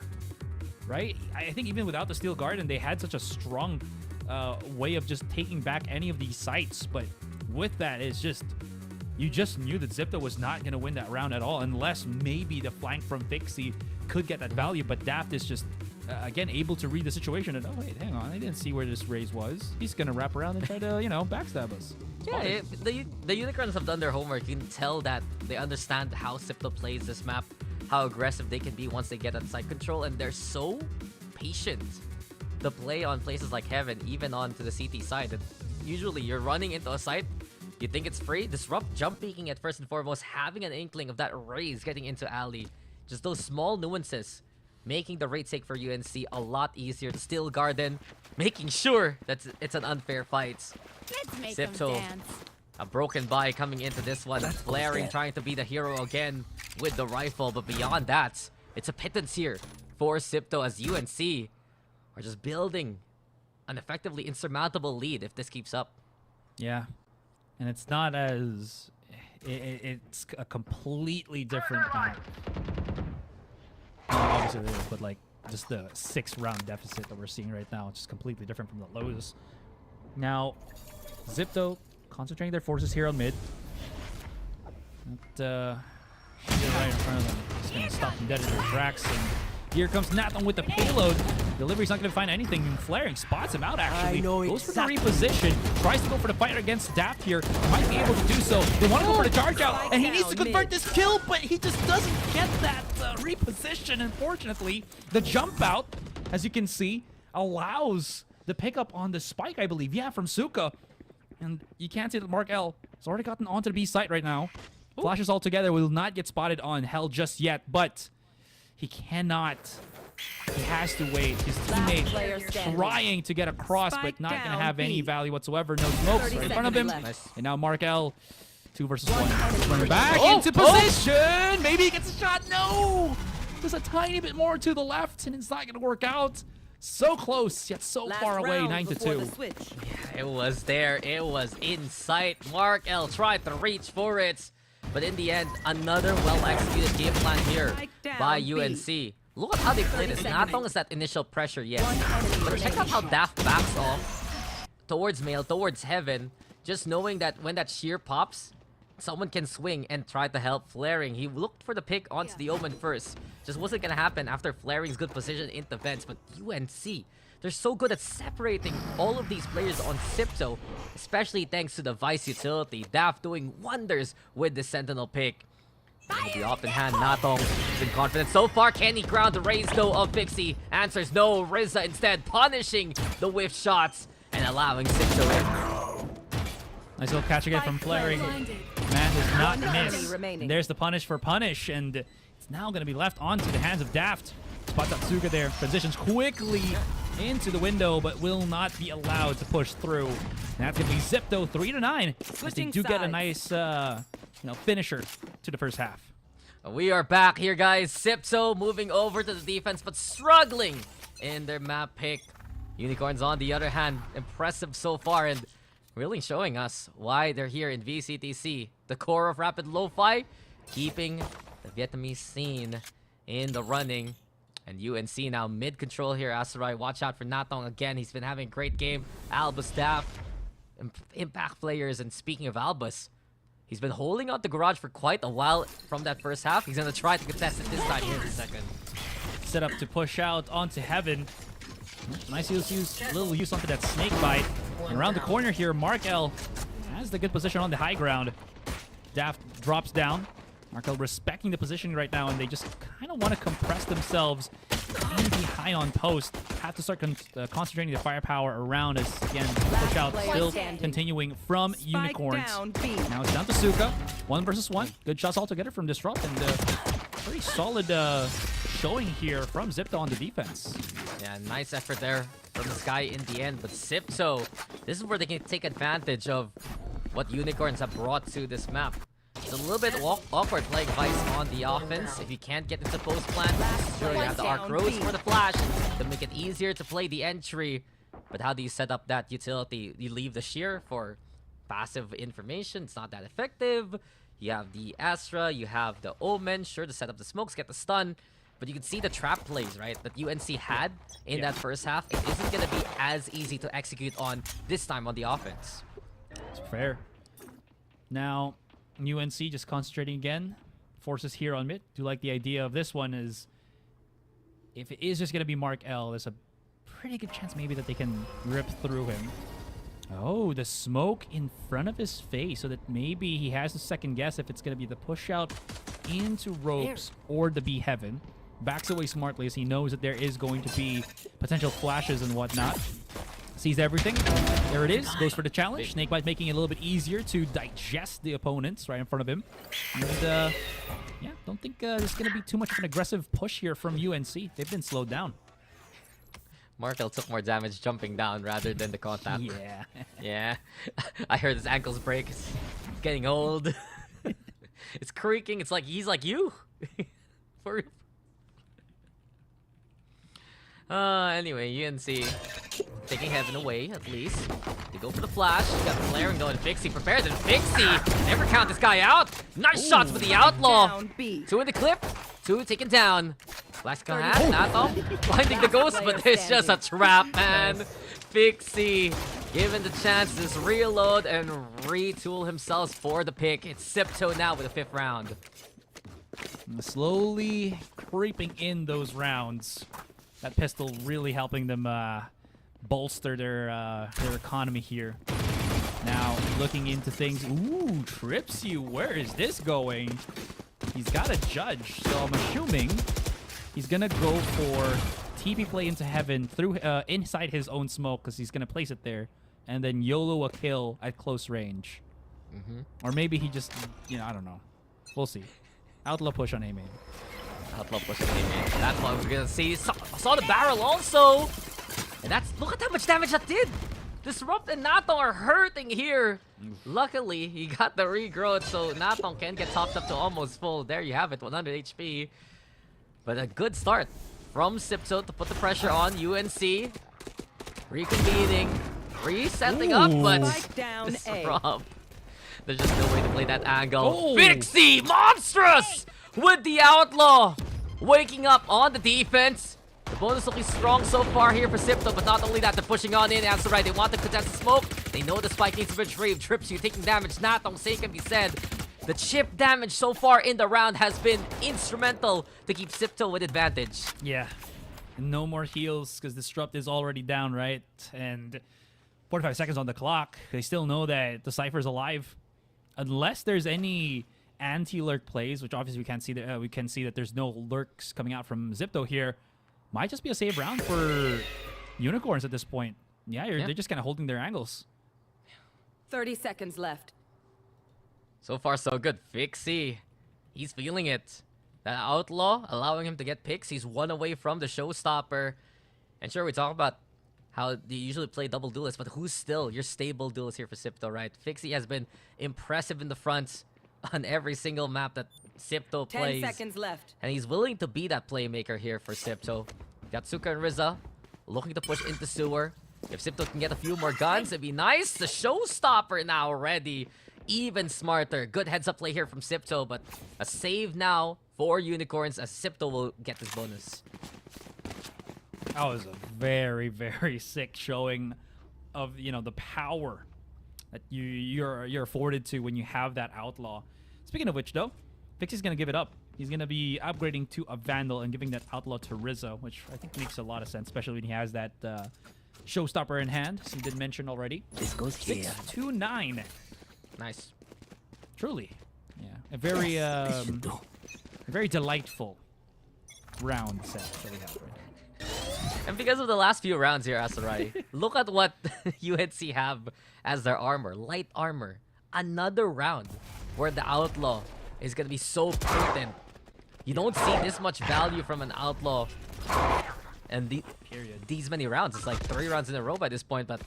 right? I think even without the Steel Garden, they had such a strong way of just taking back any of these sites. But with that, it's just, you just knew that XIPTO was not going to win that round at all, unless maybe the flank from Pixie could get that value. But Daft is just, again, able to read the situation and, oh, wait, hang on, I didn't see where this raise was. He's going to wrap around and try to, you know, backstab us. Yeah, the Unicorns have done their homework. You can tell that they understand how XIPTO plays this map, how aggressive they can be once they get that side control, and they're so patient to play on places like Heaven, even onto the CT side. That usually you're running into a site, you think it's free, Disrupt jump peeking it first and foremost, having an inkling of that raise getting into alley. Just those small nuances making the rate take for UNC a lot easier. The Steel Garden making sure that it's an unfair fight. Let's make them XIPTO, dance. a broken buy coming into this one. Flaring trying to be the hero again with the rifle. But beyond that, it's a pittance here for XIPTO as UNC are just building an effectively insurmountable lead if this keeps up. Yeah. And it's not as... It's a completely different map. Obviously it is, but like, just the 6-round deficit that we're seeing right now, it's just completely different from the lows. Now, XIPTO concentrating their forces here on mid. Right in front of them. Just gonna stop them dead in their tracks. And here comes Nathan with the payload. Delivery's not gonna find anything. Flaring spots him out actually. Goes for the reposition. Tries to go for the fight against Daft here. Might be able to do so. They want to go for the charge out, and he needs to convert this kill, but he just doesn't get that reposition. Unfortunately, the jump out, as you can see, allows the pickup on the spike, I believe. Yeah, from Suka. And you can't see that Mark L has already gotten onto the B site right now. Flashes all together, will not get spotted on Hell just yet, but he cannot. He has to wait. His teammate trying to get across, but not going to have any value whatsoever. No smokes right in front of him. Nice. And now Mark L, 2 versus 1. Running back into position. Maybe he gets a shot. No! Just a tiny bit more to the left, and it's not going to work out. So close, yet so far away, 9-2. Yeah, it was there. It was in sight. Mark L tried to reach for it. But in the end, another well-executed game plan here by UNC. Look at how they play this. Not only is that initial pressure, yes. But check out how Daft backs off towards Mail, towards Heaven. Just knowing that when that shear pops, someone can swing and try to help Flaring. He looked for the pick onto the Omen first. Just wasn't going to happen after Flaring's good position into vents. But UNC, they're so good at separating all of these players on XIPTO, especially thanks to the Vice utility. Daft doing wonders with the Sentinel pick. With the off in hand, Natong is in confidence so far. Can he ground the raise though of Pixie? Answers no. Rizza instead punishing the whiff shots and allowing XIPTO in. Nice little catch again from Flaring. Man does not miss. And there's the punish for punish, and it's now going to be left onto the hands of Daft. Spots up Suga there, transitions quickly into the window, but will not be allowed to push through. And that's going to be XIPTO 3-9. As they do get a nice finisher to the first half. We are back here, guys. XIPTO moving over to the defense, but struggling in their map pick. Unicorns, on the other hand, impressive so far and really showing us why they're here in VCTC. The core of Rapid Lo-Fi, keeping the Vietnamese scene in the running. And UNC now mid-control here. Asarai, watch out for Natong again. He's been having a great game. Albus, Daft, impact players. And speaking of Albus, he's been holding out the garage for quite a while from that first half. He's going to try to contest it this time here in the second. Set up to push out onto Heaven. Nice little use onto that snake bite. And around the corner here, Mark L has the good position on the high ground. Daft drops down. Markel respecting the positioning right now, and they just kind of want to compress themselves and be high on post. Have to start concentrating the firepower around as, again, push out still continuing from Unicorns. Now it's down to Suka. 1 versus 1. Good shots altogether from Disrupt, and pretty solid showing here from XIPTO on the defense. Yeah, nice effort there from this guy in the end. But XIPTO, this is where they can take advantage of what Unicorns have brought to this map. It's a little bit awkward playing Vice on the offense. If you can't get into post plant, sure, you have the Arc Rose for the flash to make it easier to play the entry. But how do you set up that utility? You leave the Shear for passive information. It's not that effective. You have the Astra, you have the Omen, sure, to set up the smokes, get the stun. But you can see the trap plays, right, that UNC had in that first half. It isn't going to be as easy to execute on this time on the offense. It's fair. Now, UNC just concentrating again. Forces here on mid. Do like the idea of this one is, if it is just going to be Mark L, there's a pretty good chance maybe that they can rip through him. Oh, the smoke in front of his face, so that maybe he has to second guess if it's going to be the push out into ropes or the B heaven. Backs away smartly as he knows that there is going to be potential flashes and whatnot. Sees everything. There it is. Goes for the challenge. Snakebite making it a little bit easier to digest the opponents right in front of him. And, yeah, don't think there's going to be too much of an aggressive push here from UNC. They've been slowed down. Markel took more damage jumping down rather than the contact. Yeah. Yeah. I heard his ankles break. It's getting old. It's creaking. It's like he's like you. For anyway, UNC taking heaven away at least. They go for the flash. You got the flaring going. Fixie prepares, and Fixie never count this guy out. Nice shots with the Outlaw. 2 in the clip. 2 taken down. Flash gun hat, Nathom finding the ghost, but it's just a trap, man. Fixie given the chance to reload and retool himself for the pick. It's XIPTO now with the 5th round. Slowly creeping in those rounds. That pistol really helping them bolster their economy here. Now looking into things. Ooh, trips you. Where is this going? He's got a judge, so I'm assuming he's gonna go for TP play into heaven through inside his own smoke, because he's gonna place it there, and then YOLO a kill at close range. Or maybe he just, I don't know. We'll see. Outlaw push on A main. Outlaw push on A main. That's what we're gonna see. Saw the barrel also, and look at how much damage that did. Disrupt and Nathong are hurting here. Luckily, he got the regrowth, so Nathong can get topped up to almost full. There you have it, 100 HP. But a good start from XIPTO to put the pressure on UNC. Reconvening, resetting up, but Disrupt. There's just no way to play that angle. Oh. Fixie, monstrous with the Outlaw. Waking up on the defense. The bonus looking strong so far here for XIPTO, but not only that, they're pushing on in. That's right, they want to contest the smoke. They know the spike needs to be retrieved. Trips you taking damage. Nathong, say can be said. The chip damage so far in the round has been instrumental to keep XIPTO with advantage. Yeah. No more heals because Disrupt is already down, right? And 45 seconds on the clock. They still know that the Cypher's alive. Unless there's any anti-lurk plays, which obviously we can't see that we can see that there's no lurks coming out from XIPTO here. Might just be a save round for Unicorns at this point. Yeah, they're just kind of holding their angles. 30 seconds left. So far, so good. Fixie, he's feeling it. That Outlaw allowing him to get picks. He's 1 away from the showstopper. And sure, we talk about how they usually play double duelists, but who's still your stable duelist here for XIPTO, right? Fixie has been impressive in the front on every single map that XIPTO plays. 10 seconds left. And he's willing to be that playmaker here for XIPTO. Got Suka and Riza looking to push into sewer. If XIPTO can get a few more guns, it'd be nice. The showstopper now ready. Even smarter. Good heads-up play here from XIPTO, but a save now for Unicorns as XIPTO will get this bonus. That was a very, very sick showing of, the power that you're afforded to when you have that Outlaw. Speaking of which, though, Fixie's going to give it up. He's going to be upgrading to a Vandal and giving that Outlaw to Rizzo, which I think makes a lot of sense, especially when he has that showstopper in hand, as you did mention already. This goes here. 6-2-9. Nice. Truly. Yeah. a very delightful round set that we have right now. And because of the last few rounds here, Asarai, look at what UNC have as their armor. Light armor. Another round where the Outlaw is going to be so potent. You don't see this much value from an Outlaw. And these many rounds. It's like 3 rounds in a row by this point, but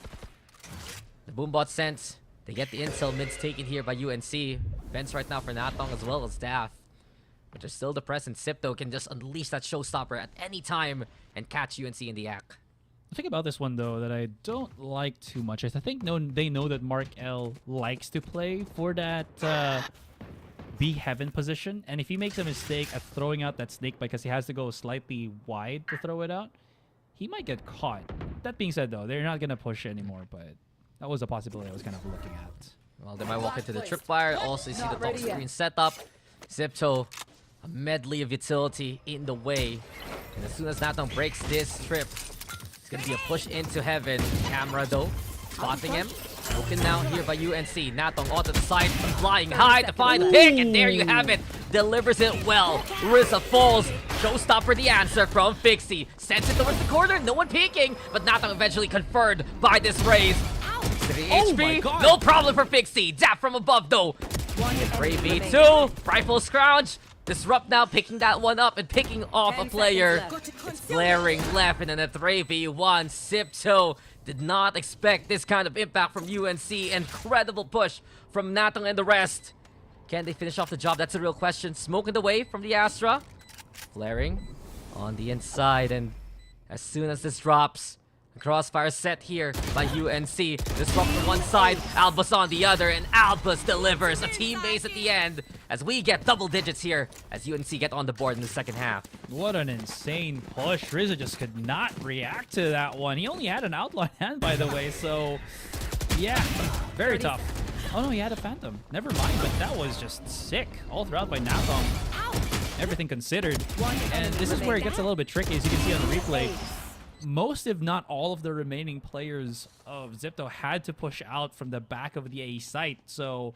the Boombot sense. They get the intel. Mid's taken here by UNC. Vents right now for Natong as well as Daff. But they're still depressed, and XIPTO can just unleash that showstopper at any time and catch UNC in the act. The thing about this one, though, that I don't like too much is I think they know that Mark L likes to play for that B Heaven position. And if he makes a mistake at throwing out that snake because he has to go slightly wide to throw it out, he might get caught. That being said, though, they're not going to push anymore, but that was a possibility I was kind of looking at. Well, they might walk into the tripwire. Also, you see the top screen setup. XIPTO, a medley of utility in the way. And as soon as Natong breaks this trip, it's going to be a push into Heaven. Camera, though, spotting him. Broken now here by UNC. Natong onto the side, flying high to find the pick, and there you have it. Delivers it well. Rizza falls. Showstopper the answer from Fixie. Sends it towards the corner, no one peeking, but Natong eventually conferred by this raise. 3 HP, no problem for Fixie. Zap from above though. Brave V2, Rifle Scrouge. Disrupt now, picking that one up and picking off a player. It's flaring left, and then a 3v1. XIPTO did not expect this kind of impact from UNC. Incredible push from Natong and the rest. Can they finish off the job? That's a real question. Smoking away from the Astra. Flaring on the inside, and as soon as this drops, a crossfire set here by UNC. Disrupt from one side, Albus on the other, and Albus delivers a team base at the end as we get double digits here as UNC get on the board in the second half. What an insane push. Rizza just could not react to that one. He only had an outlaw hand, by the way, so yeah, very tough. Oh no, he had a Phantom. Never mind, but that was just sick. All throughout by Natong. Everything considered. And this is where it gets a little bit tricky, as you can see on the replay. Most, if not all, of the remaining players of XIPTO had to push out from the back of the A site. So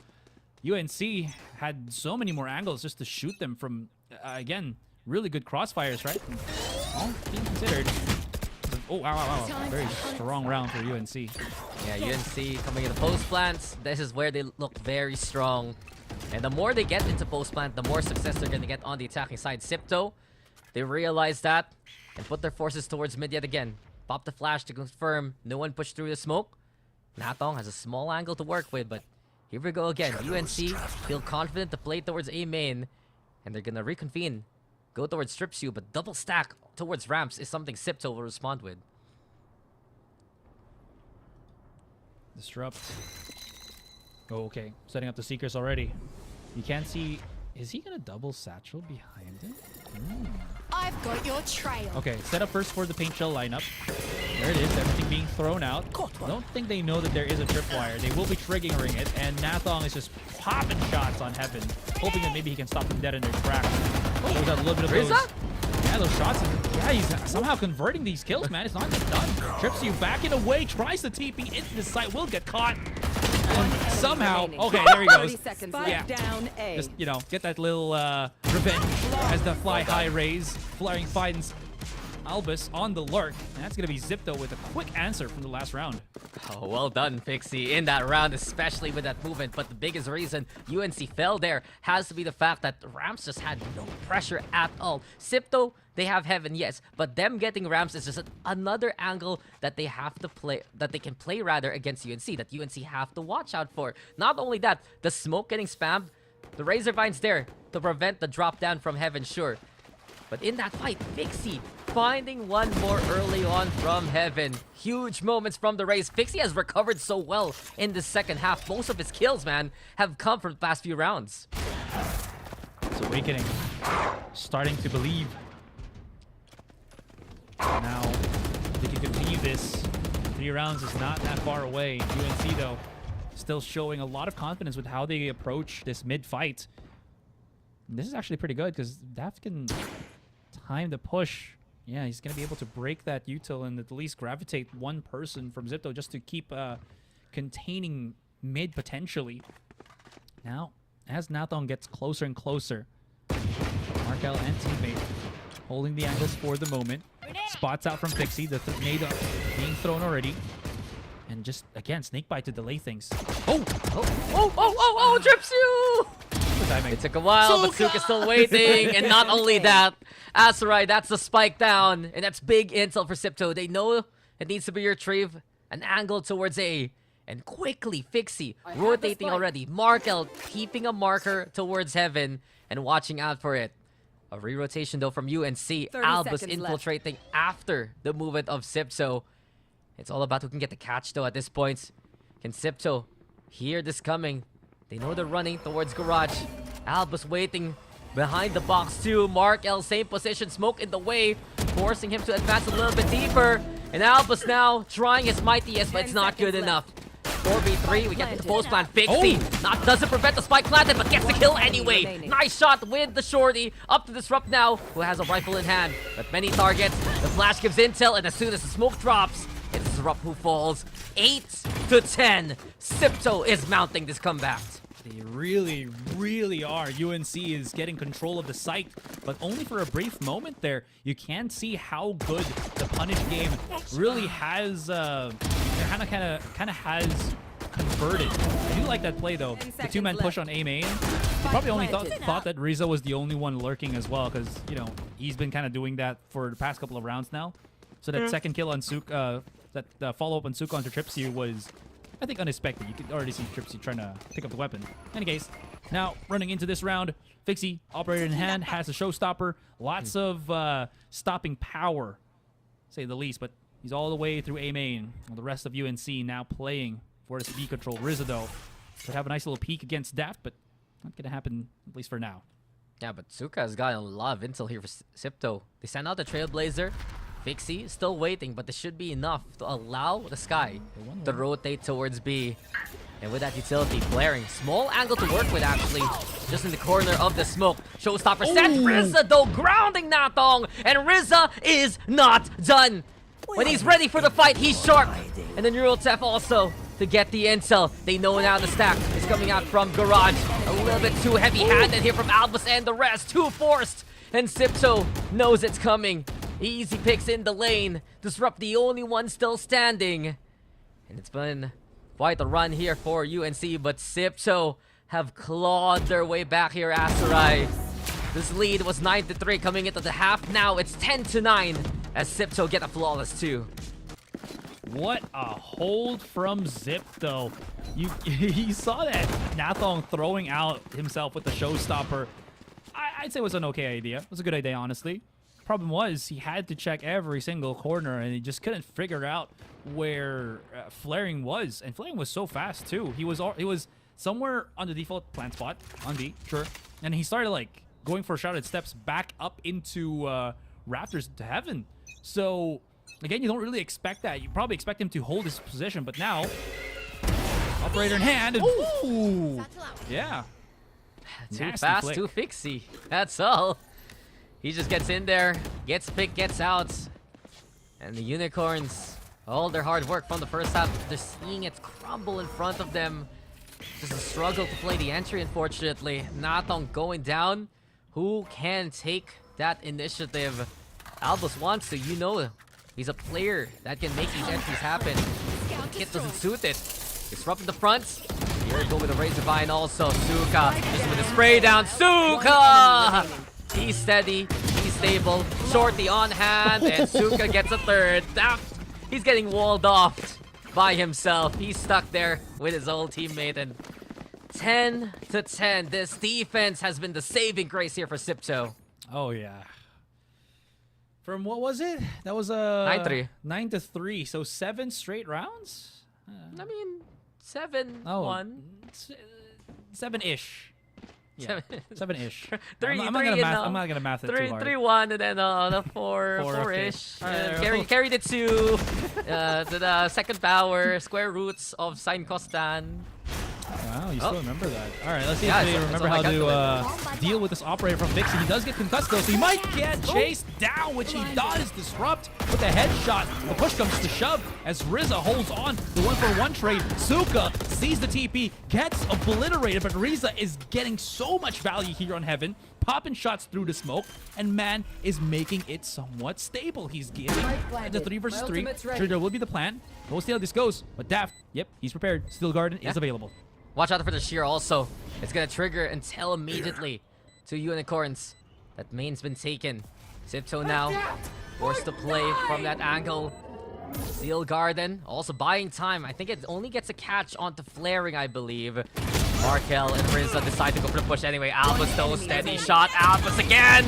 UNC had so many more angles just to shoot them from, again, really good crossfires, right? All being considered. Oh, wow. Very strong round for UNC. Yeah, UNC coming into post plants. This is where they look very strong. And the more they get into post plant, the more success they're going to get on the attacking side. XIPTO, they realize that and put their forces towards mid yet again. Pop the flash to confirm no one pushed through the smoke. Natong has a small angle to work with, but here we go again. UNC feel confident to play towards A main, and they're going to reconvene. Go towards Stripsu, but double stack towards ramps is something XIPTO will respond with. Disrupt. Oh, okay. Setting up the Seekers already. You can't see... Is he going to double satchel behind it? I've got your trail. Okay, set up first for the paint shell lineup. There it is, everything being thrown out. I don't think they know that there is a tripwire. They will be triggering it, and Natong is just popping shots on Heaven, hoping that maybe he can stop them dead in their tracks. Oh, there's a little bit of those. Yeah, those shots. Yeah, he's somehow converting these kills, man. It's not just done. Trips you back in away, tries to TP into the site, will get caught. And somehow, okay, there he goes. Yeah, down A. just, you know, get that little revenge as the fly high raise. Flaring finds Albus on the lurk, and that's going to be XIPTO with a quick answer from the last round. Oh, well done, Fixie, in that round, especially with that movement. But the biggest reason UNC fell there has to be the fact that Rams just had no pressure at all. XIPTO, they have Heaven, yes, but them getting Rams is just another angle that they have to play, that they can play rather against UNC, that UNC have to watch out for. Not only that, the smoke getting spammed, the Razorvine's there to prevent the drop down from Heaven, sure. But in that fight, Fixie finding one more early on from Heaven. Huge moments from the race. Fixie has recovered so well in the second half. Most of his kills, man, have come from the past few rounds. It's awakening. Starting to believe. Now, they can continue this. 3 rounds is not that far away. UNC, though, still showing a lot of confidence with how they approach this mid-fight. This is actually pretty good because Daft can time the push. Yeah, he's going to be able to break that util and at least gravitate one person from XIPTO just to keep containing mid potentially. Now, as Nathong gets closer and closer. Markel and teammate holding the angles for the moment. Spots out from Fixie. The nade being thrown already. And just, again, snakebite to delay things. Drips you! It took a while, but Suka's still waiting. And not only that, Asarai, that's the spike down. And that's big intel for XIPTO. They know it needs to be retrieved. An angle towards A. And quickly, Fixie rotating already. Markel keeping a marker towards Heaven and watching out for it. A re-rotation though from UNC. Albus infiltrating after the movement of XIPTO. It's all about who can get the catch though at this point. Can XIPTO hear this coming? They know they're running towards Garage. Albus waiting behind the box too. Markel, same position, smoke in the way, forcing him to advance a little bit deeper. And Albus now trying his mightiest, but it's not good enough. 4v3, we get the post plant. Fixie doesn't prevent the spike planted, but gets the kill anyway. Nice shot with the shorty. Up to Disrupt now, who has a rifle in hand. But many targets. The flash gives intel, and as soon as the smoke drops, it's Disrupt who falls. 8-10. XIPTO is mounting this comeback. They really, really are. UNC is getting control of the site, but only for a brief moment there. You can see how good the punish game really has, kind of has converted. I do like that play though. The two-man push on A main. They probably only thought that Rizzo was the only one lurking as well, because you know he's been kind of doing that for the past couple of rounds now. So that second kill on Suk, that follow-up on Suk onto Tripsy was, I think, unexpected. You could already see Tripsy trying to pick up the weapon. In any case, now running into this round, Fixie, operator in hand, has a showstopper. Lots of stopping power, say the least, but he's all the way through A main. Well, the rest of UNC now playing for this B control. Rizzo, though, could have a nice little peek against Daft, but not going to happen, at least for now. Yeah, but Suka has gotten a lot of intel here for XIPTO. They send out the Trailblazer. Fixie still waiting, but this should be enough to allow the Sky to rotate towards B. And with that utility flaring, small angle to work with actually, just in the corner of the smoke. Showstopper set. Rizza though grounding Nathong, and Rizza is not done. When he's ready for the fight, he's sharp. And then Eurotef also to get the intel. They know now the stack is coming out from Garage. A little bit too heavy-handed here from Albus and the rest. Too forced. And XIPTO knows it's coming. Easy picks in the lane. Disrupt the only one still standing. And it's been quite a run here for UNC, but XIPTO have clawed their way back here, Asarai. This lead was 9-3 coming into the half. Now it's 10-9 as XIPTO get a flawless 2. What a hold from XIPTO. You saw that Nathong throwing out himself with the showstopper. I'd say it was an okay idea. It was a good idea, honestly. Problem was he had to check every single corner and he just couldn't figure out where flaring was, and flaring was so fast too. He was somewhere on the default plant spot on B, sure, and he started like going for shouted steps back up into Raptors to Heaven. So again, you don't really expect that. You probably expect him to hold his position, but now operator in hand and ooh, yeah, too fast, flick. too fixy. That's all. He just gets in there, gets picked, gets out. And the Unicorns, all their hard work from the first half, they're seeing it crumble in front of them. Just a struggle to play the entry, unfortunately. Nathong going down. Who can take that initiative? Albus wants to, you know. He's a player that can make these entries happen. The kit doesn't suit it. Disrupt in the front. Here we go with the Razor Vine also. Suka, just with a spray down. Suka! He's steady, he's stable, Shorty on hand, and Suka gets a third. He's getting walled off by himself. He's stuck there with his old teammate, and 10-10. This defense has been the saving grace here for XIPTO. Oh yeah. From what was it? That was 9-3. 9-3. So 7 straight rounds. I mean, 7-1. 7-ish. Yeah, 7-ish. I'm not gonna math it too hard. 3-1, and then the 4-ish. Carried it to the second power, square roots of Sine Costan. Wow, you still remember that. All right, let's see Yeah, if they it's remember on my how gut to deal with this operator from Vixie. He does get concussed, though, so he might get chased down, which he does. Disrupt with a headshot. The push comes to shove as Riza holds on the 1-for-1 trade. Suka sees the TP, gets obliterated, but Riza is getting so much value here on Heaven. Popping shots through the smoke, and Man is making it somewhat stable. He's getting the 3 versus 3. Sure, there will be the plan. We'll see how this goes. But Daft, yep, he's prepared. Steel Garden is available. Watch out for the shear also. It's gonna trigger and tell immediately to Unicorns that main's been taken. XIPTO now forced to play from that angle. Steel Garden also buying time. I think it only gets a catch onto flaring, I believe. Markel and Rizza decide to go for the push anyway. Albus though, steady shot. Albus again!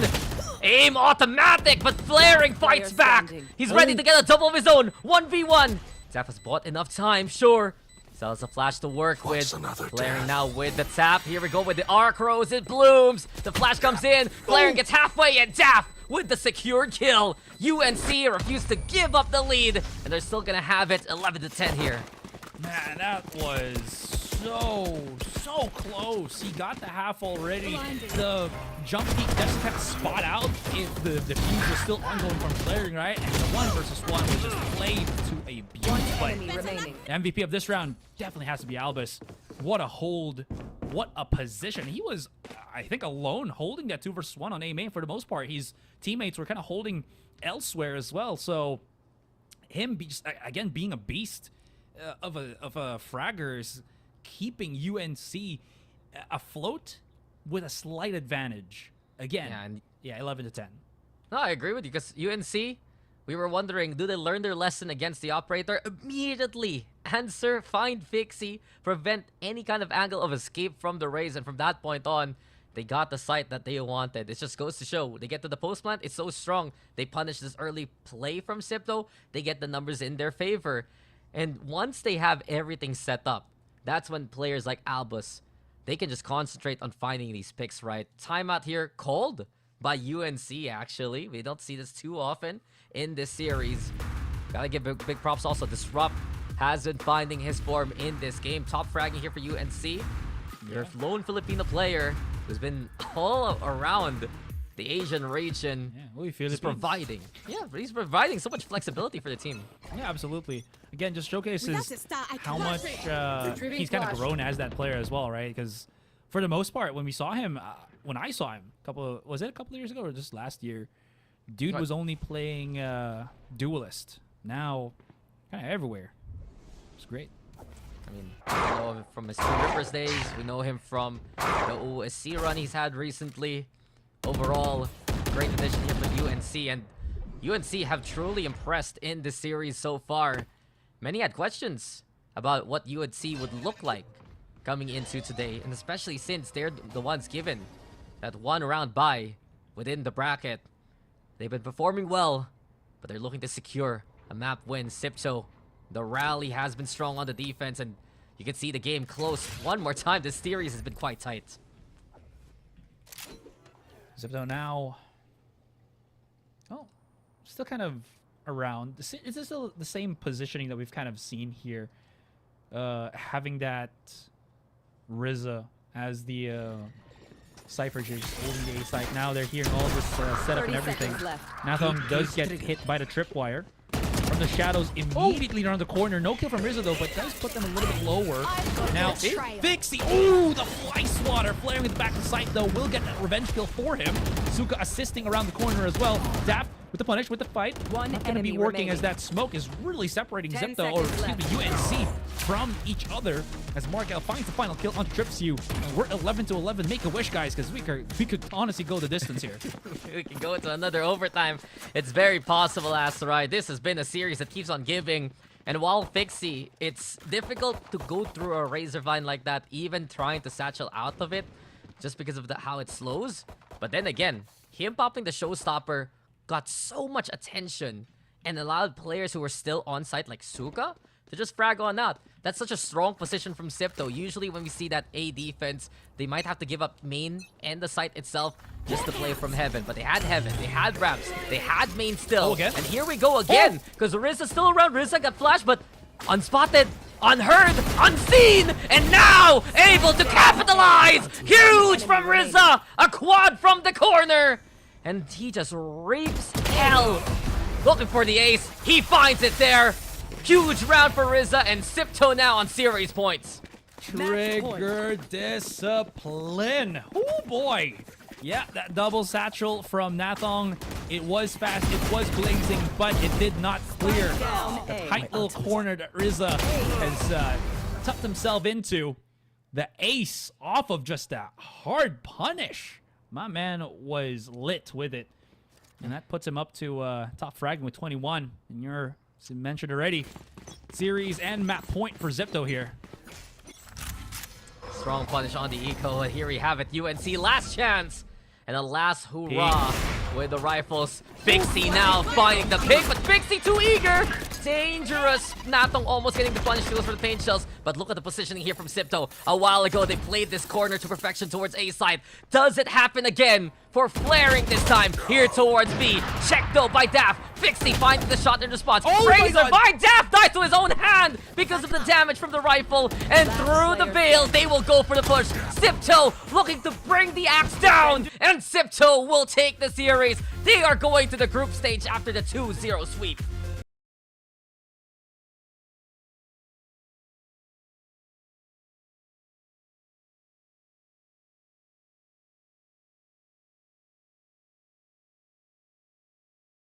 Aim automatic, but flaring fights back! He's ready to get a double of his own! 1v1! Zap has bought enough time, sure. Sells a flash to work with. Flaring now with the tap. Here we go with the arc rose. It blooms. The flash comes in. Flaring gets halfway, and Daff with the secure kill. UNC refused to give up the lead, and they're still gonna have it 11-10 here. Man, that was so close. He got the half already. The jump peak just kept spot out if the defuse was still ongoing from flaring, right? And the 1 versus 1 was just played to a beauty. But the MVP of this round definitely has to be Albus. What a hold. What a position. He was, I think, alone holding that 2 versus 1 on A main for the most part. His teammates were kind of holding elsewhere as well. So him just, again, being a beast of a fragger is keeping UNC afloat with a slight advantage. Again, yeah, 11-10. No, I agree with you because UNC, we were wondering, do they learn their lesson against the operator? Immediately answer, find Vixie, prevent any kind of angle of escape from the Raze, and from that point on, they got the site that they wanted. It just goes to show, they get to the post plant, it's so strong. They punish this early play from XIPTO, they get the numbers in their favor. And once they have everything set up, that's when players like Albus, they can just concentrate on finding these picks right. Timeout here called by UNC, actually. We don't see this too often in this series. Gotta give big props also. Disrupt has been finding his form in this game. Top fragging here for UNC. Your lone Filipino player who's been all around the Asian region. Yeah, he's providing. Yeah, he's providing so much flexibility for the team. Yeah, absolutely. Again, just showcases how much he's kind of grown as that player as well, right? Because for the most part, when we saw him, when I saw him, was it a couple of years ago or just last year? Dude was only playing Duelist. Now, kind of everywhere. It's great. I mean, we know him from his Two Rivers days. We know him from the OSC run he's had recently. Overall, great addition here for UNC, and UNC have truly impressed in this series so far. Many had questions about what UNC would look like coming into today, and especially since they're the ones given that 1 round bye within the bracket. They've been performing well, but they're looking to secure a map win. XIPTO, the rally has been strong on the defense, and you can see the game close one more time. This series has been quite tight. XIPTO now, still kind of around. Is this still the same positioning that we've kind of seen here? Having that Rizza as the Cypher just holding the A site. Now they're hearing all this setup and everything. Nathong does get hit by the tripwire. From the shadows immediately around the corner. No kill from Rizza though, but does put them a little bit lower. Now, Vixie. Ooh, the fly swatter flaring with the back of the site though will get that revenge kill for him. Suka assisting around the corner as well. Daft with the punish, with the fight. Not going to be working as that smoke is really separating XIPTO, or excuse me, UNC from each other. As Markel finds the final kill on Tripsu. We're 11-11. Make a wish, guys, because we could honestly go the distance here. We can go into another overtime. It's very possible, Asteroid. This has been a series that keeps on giving. And while Vixie, it's difficult to go through a razor vine like that, even trying to satchel out of it, just because of how it slows. But then again, him popping the showstopper got so much attention and allowed players who were still on site, like Suka, to just frag on out. That's such a strong position from XIPTO. Usually when we see that A defense, they might have to give up main and the site itself just to play from Heaven. But they had Heaven, they had Ramps, they had main still. And here we go again, because Rizza's still around. Rizza got flashed, but unspotted. unheard, unseen, and now able to capitalize! Huge from Rizza! A quad from the corner! And he just reaps hell. Looking for the ace, he finds it there! Huge round for Rizza, and XIPTO now on series points. Trigger discipline. Oh boy. Yeah, that double satchel from Nathong. It was fast, it was blazing, but it did not clear the tight little corner that Rizza has tucked himself into. The ace off of just a hard punish. My man was lit with it. And that puts him up to top fragging with 21. And you're, as you mentioned already, series and map point for XIPTO here. Strong punish on the eco, and here we have it. UNC last chance. And a last hoorah with the rifles. Bixie now finding the pick, but Bixie too eager. Dangerous. Natong almost getting the punish tools for the paint shells. But look at the positioning here from XIPTO. A while ago, they played this corner to perfection towards A side. Does it happen again for flaring this time? Here towards B. Checked though by Daft. Bixie finding the shot in response. Oh Razor by Daft dies to his own hand because of the damage from the rifle. And through the veil, they will go for the push. XIPTO looking to bring the axe down. And XIPTO will take the series. They are going to the group stage after the 2-0 sweep.